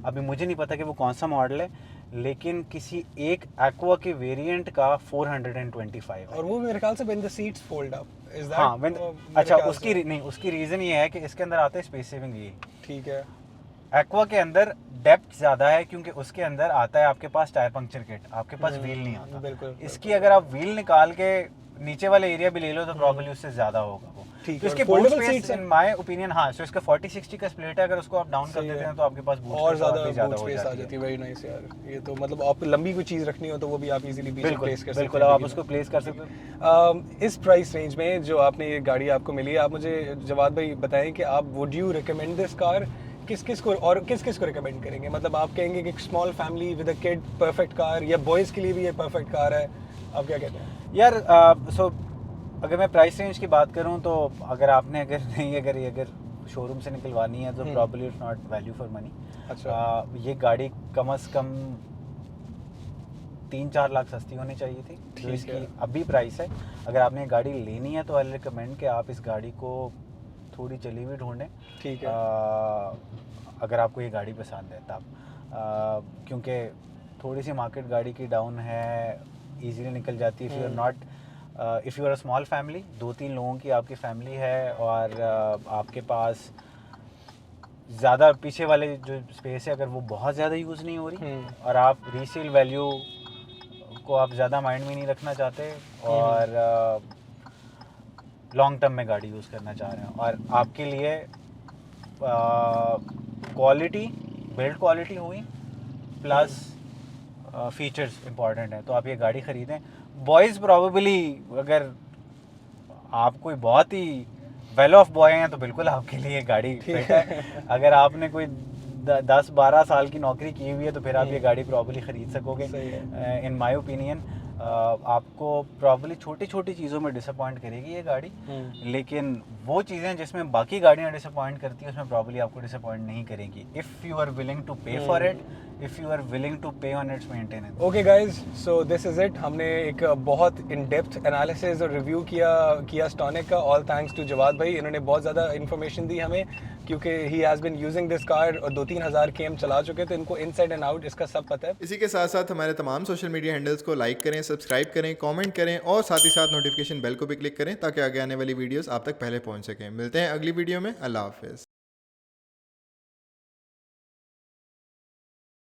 अभी मुझे नहीं पता कि वो कौन सा मॉडल है, लेकिन किसी एक एक्वा के वेरिएंट का 425 है। और वो मेरे ख्याल से when the seats fold up, is that? हाँ, अच्छा, उसकी रीज़न ये है कि इसके अंदर आता है स्पेस सेविंग ये। ठीक है। एक्वा के अंदर डेप्थ ज़्यादा है क्योंकि उसके अंदर आता है आपके पास टायर पंक्चर किट, आपके पास व्हील नहीं आता। बिल्कुल। इसकी अगर आप व्हील निकाल के नीचे वाले एरिया भी ले लो तो प्रॉब्लली उससे ज़्यादा होगा वो। ठीक तो है, इसके और बूट foldable स्पेस seats हैं? इन माय ओपिनियन, हाँ, सो इसका 40-60 का स्प्लिट है, अगर उसको आप डाउन कर सही देते है। हैं तो आपके पास बूट और स्पेस ज्यादा बूट हो स्पेस आ जाती जाती है। है। वेरी नाइस यार। ये तो मतलब आप लंबी कोई चीज रखनी हो तो वो भी आप इजीली पीछे बिल्कुल प्लेस कर सकते बिल्कुल, हैं। आप उसको प्लेस कर सकते हैं। इस प्राइस रेंज में जो आपने ये गाड़ी आपको मिली है, आप मुझे जवाद भाई बताएं कि आप would you recommend this car किस किस को रिकमेंड करेंगे? मतलब आप कहेंगे कि small family with a kid perfect car, या बॉयज़ के लिए भी ये परफेक्ट कार है, आप क्या कहते हैं? यार सो अगर मैं प्राइस रेंज की बात करूं तो अगर शोरूम से निकलवानी है तो probably it's not value for money. अच्छा। ये गाड़ी कम से कम 3-4 लाख सस्ती होनी चाहिए थी जो ठीक इसकी है। अभी प्राइस है। अगर आपने ये गाड़ी लेनी है तो आई रिकमेंड कि आप इस गाड़ी को थोड़ी चली हुई ढूंढें। ठीक है। अगर आपको ये गाड़ी पसंद है तब, क्योंकि थोड़ी सी मार्केट गाड़ी की डाउन है, इजीली निकल जाती है। If you are not if you are a small family, 2-3 लोगों की आपकी फैमिली है और आपके पास ज़्यादा पीछे वाले जो स्पेस है अगर वो बहुत ज़्यादा यूज़ नहीं हो रही और आप रीसेल वैल्यू को आप ज़्यादा माइंड में नहीं रखना चाहते और लॉन्ग टर्म में गाड़ी यूज़ करना चाह रहे हैं और आपके लिए क्वालिटी, बिल्ड क्वालिटी हुई प्लस फीचर्स इंपॉर्टेंट है तो आप ये गाड़ी ख़रीदें। बॉयज़ प्रॉबेबली, अगर आप कोई बहुत ही वेल ऑफ बॉय हैं तो बिल्कुल आपके लिए गाड़ी फिट है। अगर आपने कोई 10-12 साल की नौकरी की हुई है तो फिर आप ये गाड़ी प्रॉबली ख़रीद सकोगे। इन माय ओपिनियन आपको प्रॉबली छोटी छोटी चीज़ों में डिसअपॉइंट करेगी ये गाड़ी, लेकिन वो चीज़ें जिसमें बाकी गाड़ियाँ डिसअपॉइंट करती हैं उसमें प्रॉबली आपको डिसअपॉइंट नहीं करेगी if you are willing to pay for it, if you are willing to pay on its maintenance. Okay guys, so this is it. हमने एक बहुत इन डेप्थ एनालिसिस और रिव्यू किया स्टॉनिक का। ऑल थैंक्स टू जवाद भाई, इन्होंने बहुत ज़्यादा इन्फॉर्मेशन दी हमें क्योंकि he has been using this car और 2-3 हज़ार km चला चुके, तो इनको इनसाइड एंड आउट इसका सब पता है। इसी के साथ साथ हमारे तमाम सोशल मीडिया हैंडल्स को लाइक करें, सब्सक्राइब करें, कमेंट करें और साथ ही साथ नोटिफिकेशन बेल को भी क्लिक करें ताकि आगे आने वाली वीडियोस आप तक पहले पहुंच सकें। मिलते हैं अगली वीडियो में। अल्लाह हाफिज़।